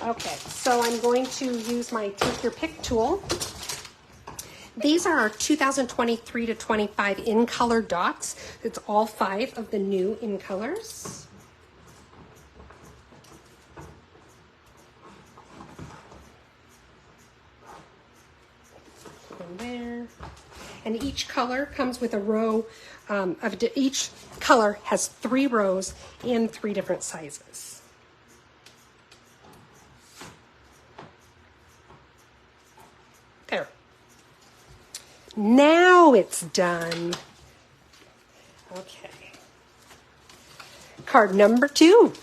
Okay, so I'm going to use my Take Your Pick tool. These are our 2023 to 25 in color dots. It's all 5 of the new in colors. There, and each color comes with a row each color has 3 rows in 3 different sizes. There. Now it's done. Okay. Card number 2.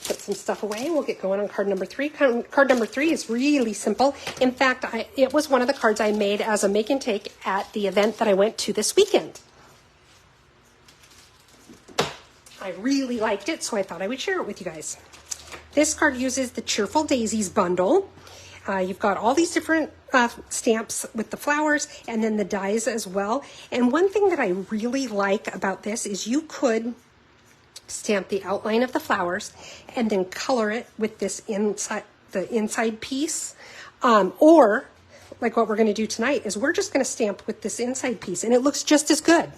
Put some stuff away. We'll get going on card number 3. Card number 3 is really simple. In fact, it was one of the cards I made as a make and take at the event that I went to this weekend. I really liked it, so I thought I would share it with you guys. This card uses the Cheerful Daisies bundle. You've got all these different stamps with the flowers and then the dies as well. And one thing that I really like about this is you could stamp the outline of the flowers and then color it with this inside piece, or like what we're going to do tonight is we're just going to stamp with this inside piece, and it looks just as good.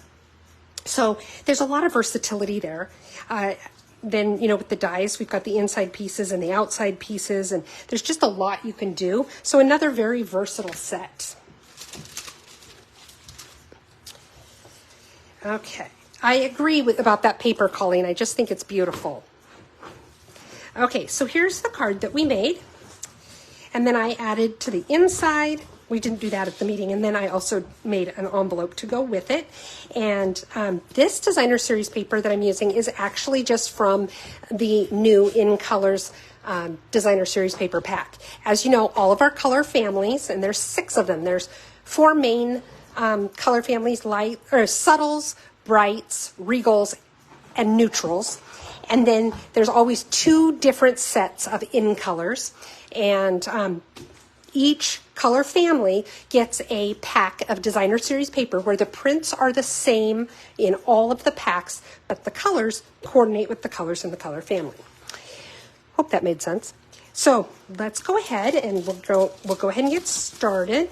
So there's a lot of versatility there. Then, you know, with the dies, we've got the inside pieces and the outside pieces, and there's just a lot you can do. So another very versatile set. Okay. I agree about that paper, Colleen. I just think it's beautiful. Okay, so here's the card that we made. And then I added to the inside. We didn't do that at the meeting. And then I also made an envelope to go with it. And this designer series paper that I'm using is actually just from the new In Colors designer series paper pack. As you know, all of our color families, and there's 6 of them. There's 4 main color families, light or subtles, brights, regals, and neutrals. And then there's always 2 different sets of in colors. And each color family gets a pack of designer series paper where the prints are the same in all of the packs, but the colors coordinate with the colors in the color family. Hope that made sense. So let's go ahead and we'll go ahead and get started.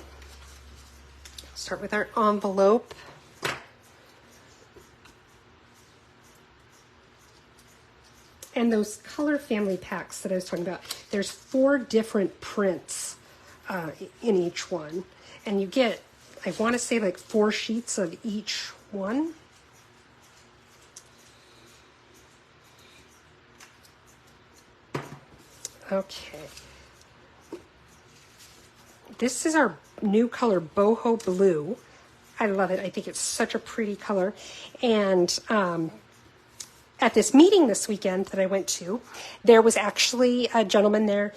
Start with our envelope. And those color family packs that I was talking about, there's 4 different prints in each one. And you get, I want to say like 4 sheets of each one. Okay. This is our new color, Boho Blue. I love it. I think it's such a pretty color. And at this meeting this weekend that I went to, there was actually a gentleman there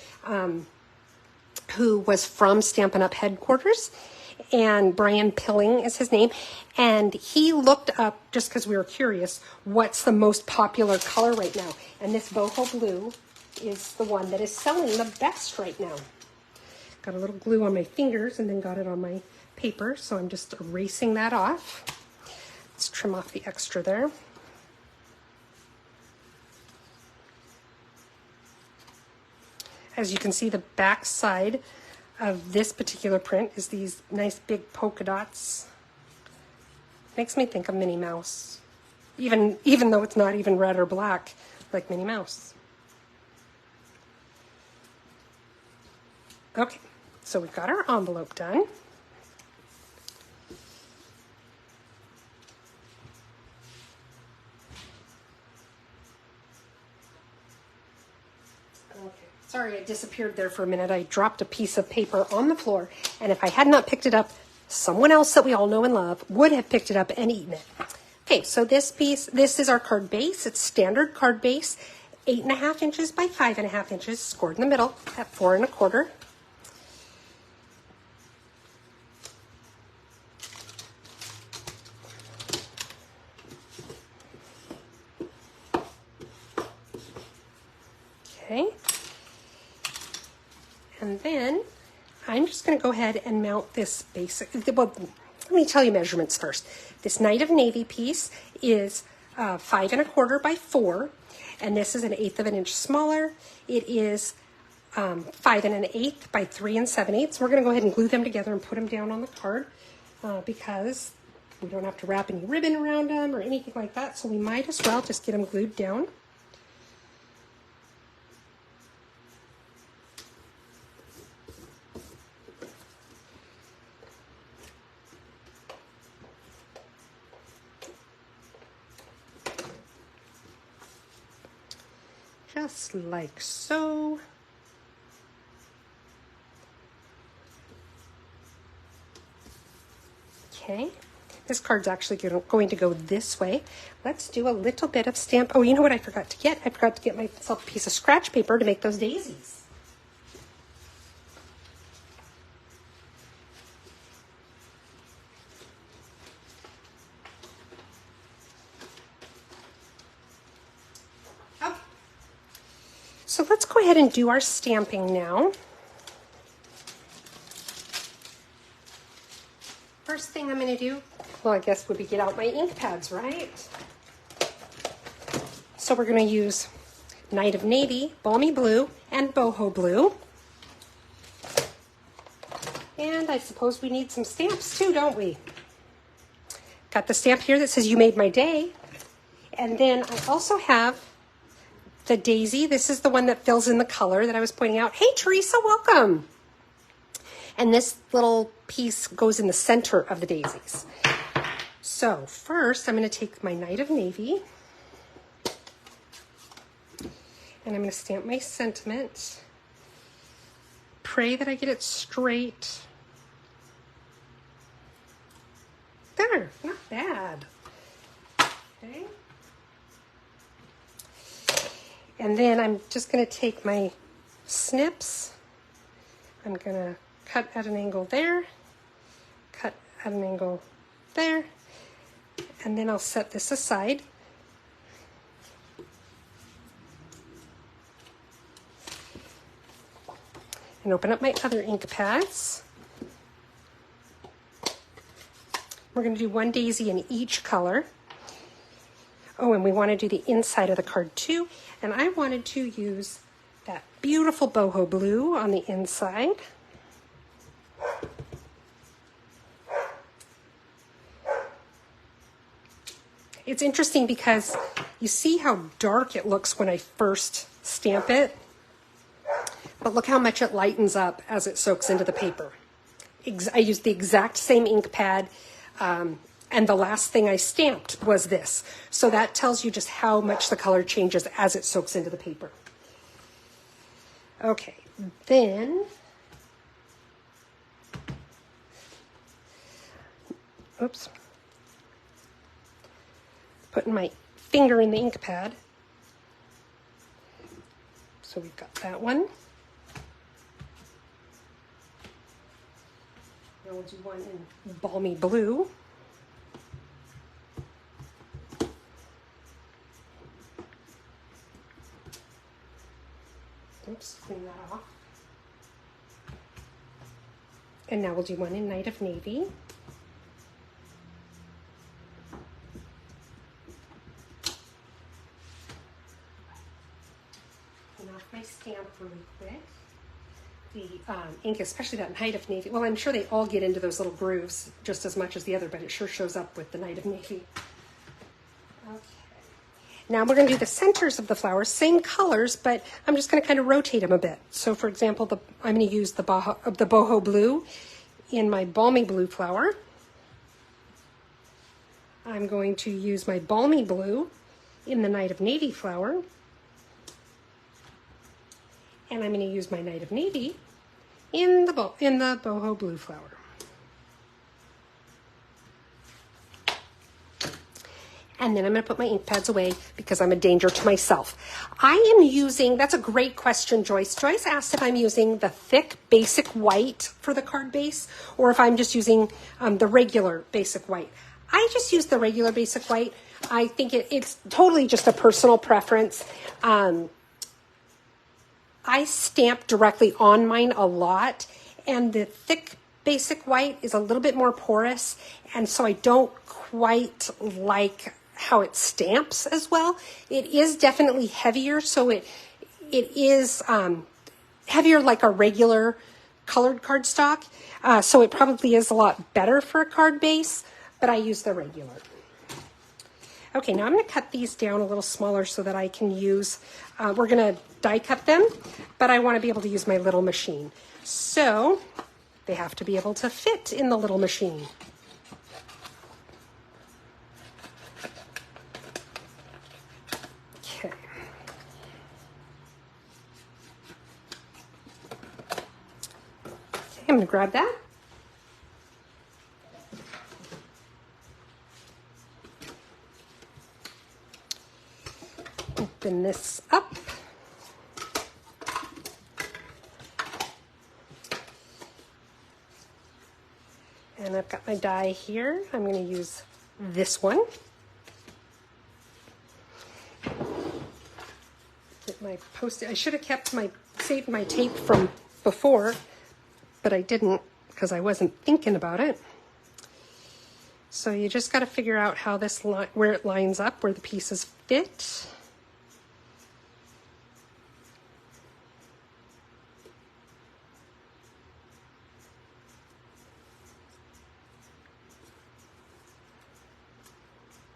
who was from Stampin' Up! Headquarters, and Brian Pilling is his name. And he looked up, just because we were curious, what's the most popular color right now. And this boho blue is the one that is selling the best right now. Got a little glue on my fingers and then got it on my paper, so I'm just erasing that off. Let's trim off the extra there. As you can see, the back side of this particular print is these nice big polka dots. Makes me think of Minnie Mouse, even though it's not even red or black like Minnie Mouse. Okay, so we've got our envelope done. Sorry, I disappeared there for a minute. I dropped a piece of paper on the floor, and if I had not picked it up, someone else that we all know and love would have picked it up and eaten it. Okay, so this piece, this is our card base. It's standard card base, 8.5 inches by 5.5 inches, scored in the middle at 4 1/4. Okay. And then I'm just going to go ahead and mount this basic, well, let me tell you measurements first. This Night of Navy piece is 5 1/4 by 4, and this is 1/8 of an inch smaller. It is 5 1/8 by 3 7/8. We're going to go ahead and glue them together and put them down on the card because we don't have to wrap any ribbon around them or anything like that, so we might as well just get them glued down. Just like so. Okay, this card's actually going to go this way. Let's do a little bit of stamp. Oh, you know what I forgot to get? I forgot to get myself a piece of scratch paper to make those daisies. So let's go ahead and do our stamping now. First thing I'm going to do, well, I guess would be get out my ink pads, right? So we're going to use Night of Navy, Balmy Blue, and Boho Blue. And I suppose we need some stamps too, don't we? Got the stamp here that says "You made my day." And then I also have the daisy. This is the one that fills in the color that I was pointing out. Hey, Teresa, welcome. And this little piece goes in the center of the daisies. So first, I'm going to take my Night of Navy, and I'm going to stamp my sentiment. Pray that I get it straight. There, not bad. Okay. And then I'm just going to take my snips. I'm going to cut at an angle there, cut at an angle there, and then I'll set this aside. And open up my other ink pads. We're going to do one daisy in each color. Oh, and we want to do the inside of the card too. And I wanted to use that beautiful boho blue on the inside. It's interesting because you see how dark it looks when I first stamp it, but look how much it lightens up as it soaks into the paper. I used the exact same ink pad, and the last thing I stamped was this. So that tells you just how much the color changes as it soaks into the paper. Okay, then, oops. Putting my finger in the ink pad. So we've got that one. we'll do one in balmy blue. Oops, clean that off. And now we'll do one in Night of Navy. Clean off my stamp really quick. The ink, especially that Night of Navy, well, I'm sure they all get into those little grooves just as much as the other, but it sure shows up with the Night of Navy. Okay. Now we're going to do the centers of the flowers, same colors, but I'm just going to kind of rotate them a bit. So for example, I'm going to use the boho blue in my balmy blue flower. I'm going to use my balmy blue in the Night of Navy flower. And I'm going to use my Night of Navy in the boho blue flower. And then I'm going to put my ink pads away because I'm a danger to myself. I am using, that's a great question, Joyce. Joyce asked if I'm using the thick basic white for the card base or if I'm just using the regular basic white. I just use the regular basic white. I think it's totally just a personal preference. I stamp directly on mine a lot, and the thick basic white is a little bit more porous, and so I don't quite like how it stamps as well. It is definitely heavier, so it is heavier like a regular colored cardstock, so it probably is a lot better for a card base, but I use the regular. Okay, now I'm going to cut these down a little smaller so that I can use, we're going to die cut them, but I want to be able to use my little machine. So they have to be able to fit in the little machine. Okay. Okay, I'm going to grab that. Open this up. And I've got my die here. I'm going to use this one. Get my Post-it. I should have saved my tape from before, but I didn't because I wasn't thinking about it. So you just got to figure out how where it lines up, where the pieces fit.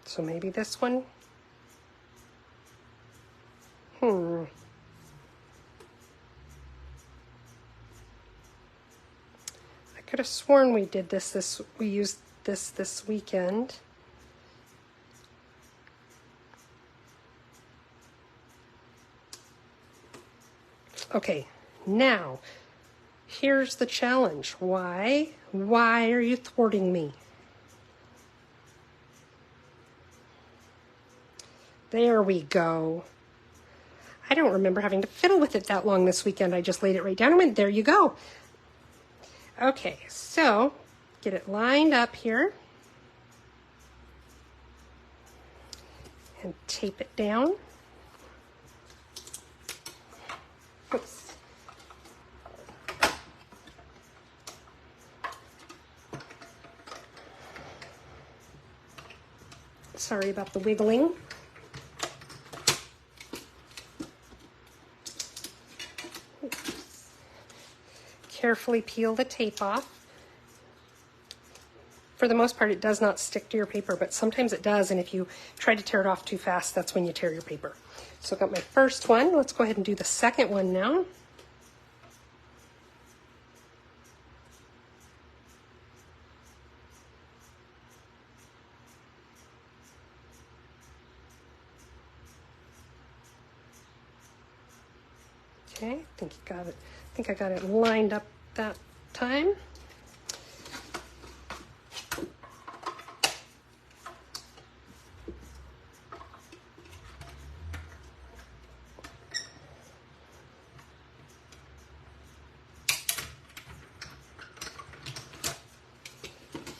So maybe this one. I could have sworn we did we used this weekend. Okay, now here's the challenge. Why are you thwarting me? There we go. I don't remember having to fiddle with it that long this weekend. I just laid it right down and went, there you go. Okay, so get it lined up here. And tape it down. Oops. Sorry about the wiggling. Carefully peel the tape off. For the most part, it does not stick to your paper, but sometimes it does, and if you try to tear it off too fast, that's when you tear your paper. So I've got my first one. Let's go ahead and do the second one now. Okay, I think you got it. I think I got it lined up that time.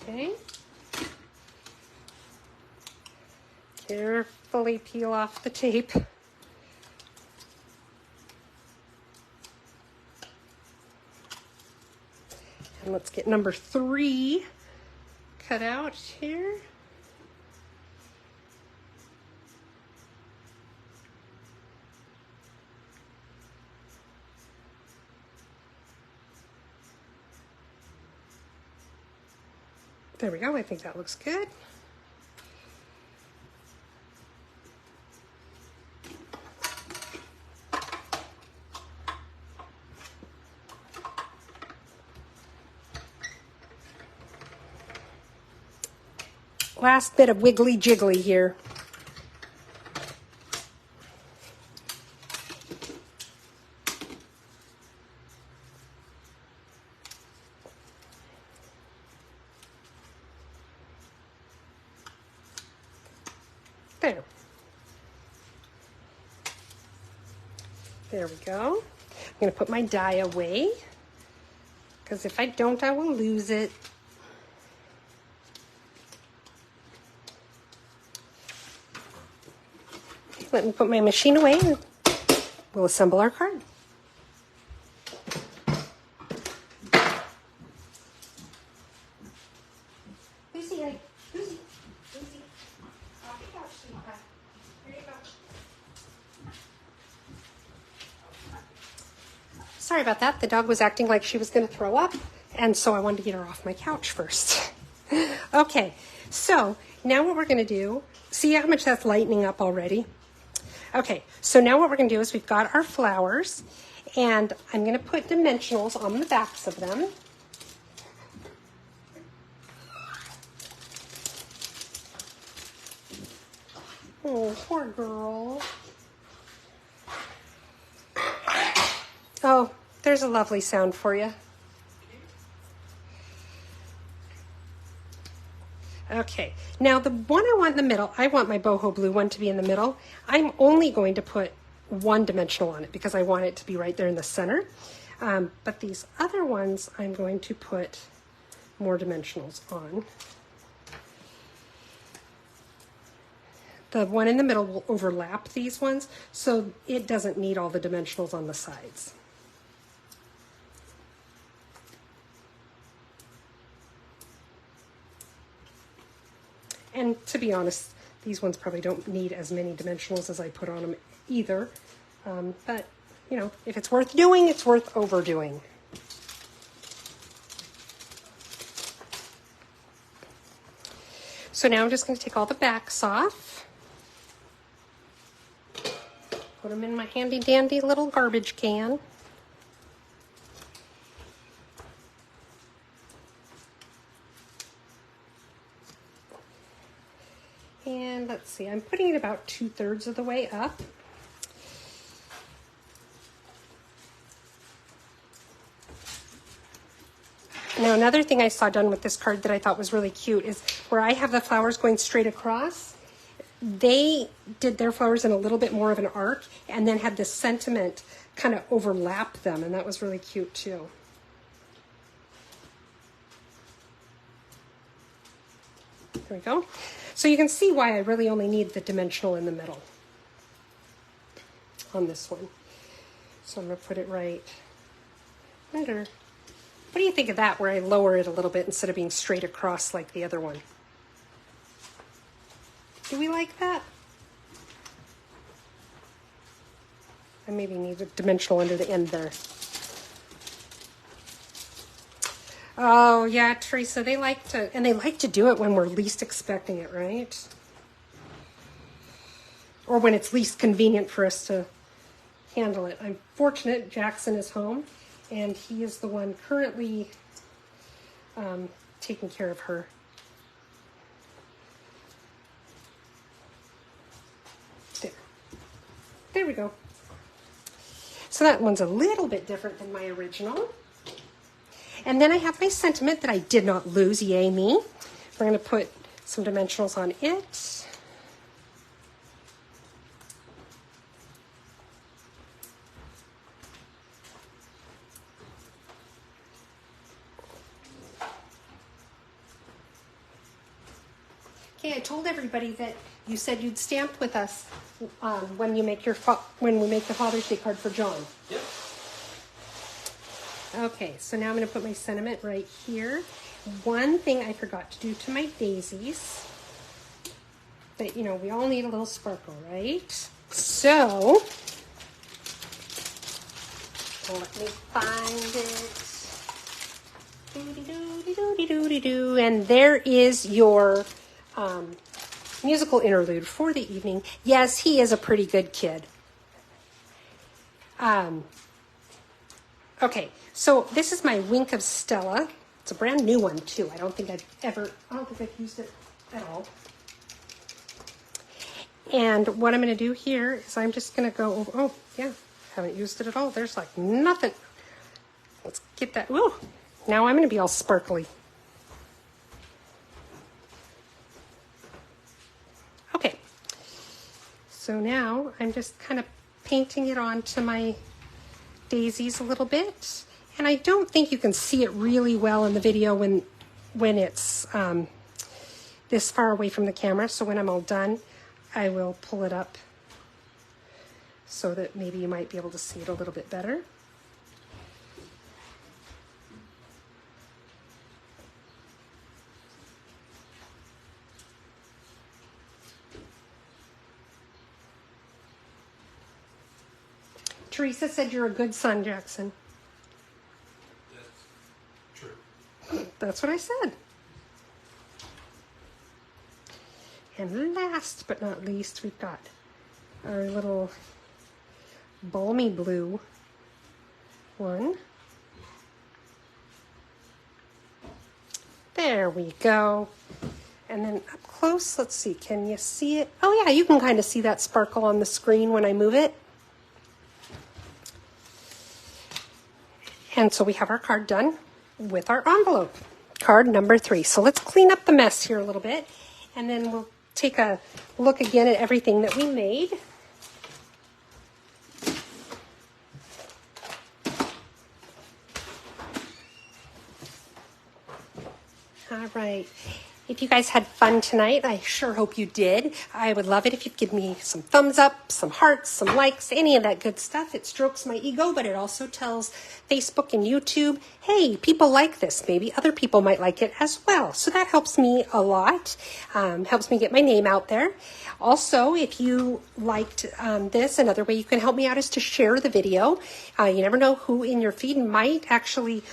Okay. Carefully peel off the tape. And let's get number 3 cut out here. There we go. I think that looks good. Last bit of wiggly jiggly here. There. There we go. I'm going to put my die away, because if I don't, I will lose it. Let me put my machine away and we'll assemble our card. Lucy, off the couch, sweetheart. Here you go. Sorry about that. The dog was acting like she was going to throw up, and so I wanted to get her off my couch first. Okay, so now what we're going to do, see how much that's lightening up already? Okay, so now what we're going to do is we've got our flowers, and I'm going to put dimensionals on the backs of them. Oh, poor girl. Oh, there's a lovely sound for you. Okay, now the one I want in the middle, I want my boho blue one to be in the middle. I'm only going to put 1 dimensional on it because I want it to be right there in the center. But these other ones, I'm going to put more dimensionals on. The one in the middle will overlap these ones, so it doesn't need all the dimensionals on the sides. And to be honest, these ones probably don't need as many dimensionals as I put on them either. But, you know, if it's worth doing, it's worth overdoing. So now I'm just going to take all the backs off. Put them in my handy dandy little garbage can. And let's see, I'm putting it about 2/3 of the way up. Now another thing I saw done with this card that I thought was really cute is where I have the flowers going straight across, they did their flowers in a little bit more of an arc and then had this sentiment kind of overlap them, and that was really cute too. There we go. So you can see why I really only need the dimensional in the middle on this one. So I'm going to put it right under. What do you think of that, where I lower it a little bit instead of being straight across like the other one? Do we like that? I maybe need a dimensional under the end there. Oh, yeah, Teresa, they like to do it when we're least expecting it, right? Or when it's least convenient for us to handle it. I'm fortunate Jackson is home, and he is the one currently taking care of her. There we go. So that one's a little bit different than my original. And then I have my sentiment that I did not lose, yay me. We're going to put some dimensionals on it. told everybody that you said you'd stamp with us when you make when we make the Father's Day card for John.
Yep.
Okay, so now I'm going to put my sentiment right here. One thing I forgot to do to my daisies, but you know, we all need a little sparkle, right? So, let me find it. And there is your musical interlude for the evening. Yes, he is a pretty good kid. Okay, so this is my Wink of Stella. It's a brand new one too. I don't think I've used it at all. And what I'm going to do here is I'm just going to go over, oh yeah, haven't used it at all. There's like nothing. Let's get that. Ooh, now I'm going to be all sparkly. Okay, so now I'm just kind of painting it onto my daisies a little bit. And I don't think you can see it really well in the video when it's this far away from the camera. So when I'm all done, I will pull it up so that maybe you might be able to see it a little bit better. Teresa said you're a good son, Jackson.
That's true.
That's what I said. And last but not least, we've got our little balmy blue one. There we go. And then up close, let's see, can you see it? Oh yeah, you can kind of see that sparkle on the screen when I move it. And so we have our card done with our envelope, card number 3. So let's clean up the mess here a little bit, and then we'll take a look again at everything that we made. All right. If you guys had fun tonight, I sure hope you did. I would love it if you'd give me some thumbs up, some hearts, some likes, any of that good stuff. It strokes my ego, but it also tells Facebook and YouTube, hey, people like this. Maybe other people might like it as well. So that helps me a lot, helps me get my name out there. Also, if you liked this, another way you can help me out is to share the video. You never know who in your feed might actually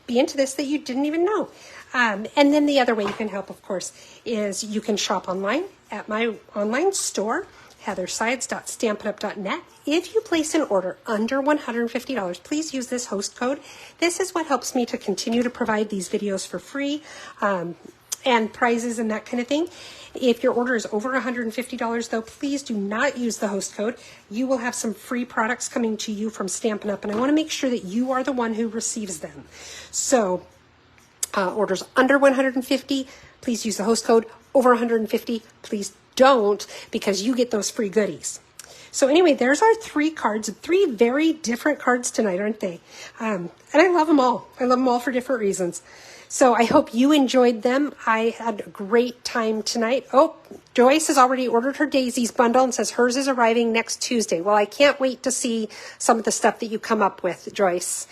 be into this that you didn't even know. And then the other way you can help, of course, is you can shop online at my online store, heathersides.stampitup.net. If you place an order under $150, please use this host code. This is what helps me to continue to provide these videos for free and prizes and that kind of thing. If your order is over $150, though, please do not use the host code. You will have some free products coming to you from Stampin' Up, and I want to make sure that you are the one who receives them. So, orders under 150, please use the host code. Over 150, please don't, because you get those free goodies. So anyway, there's our 3 cards, 3 very different cards tonight, aren't they? And I love them all. I love them all for different reasons. So I hope you enjoyed them. I had a great time tonight. Oh, Joyce has already ordered her Daisies bundle and says hers is arriving next Tuesday. Well, I can't wait to see some of the stuff that you come up with, Joyce.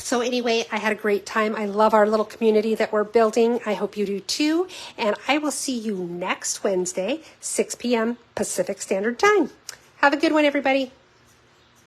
So anyway, I had a great time. I love our little community that we're building. I hope you do too. And I will see you next Wednesday, 6 p.m. Pacific Standard Time. Have a good one, everybody.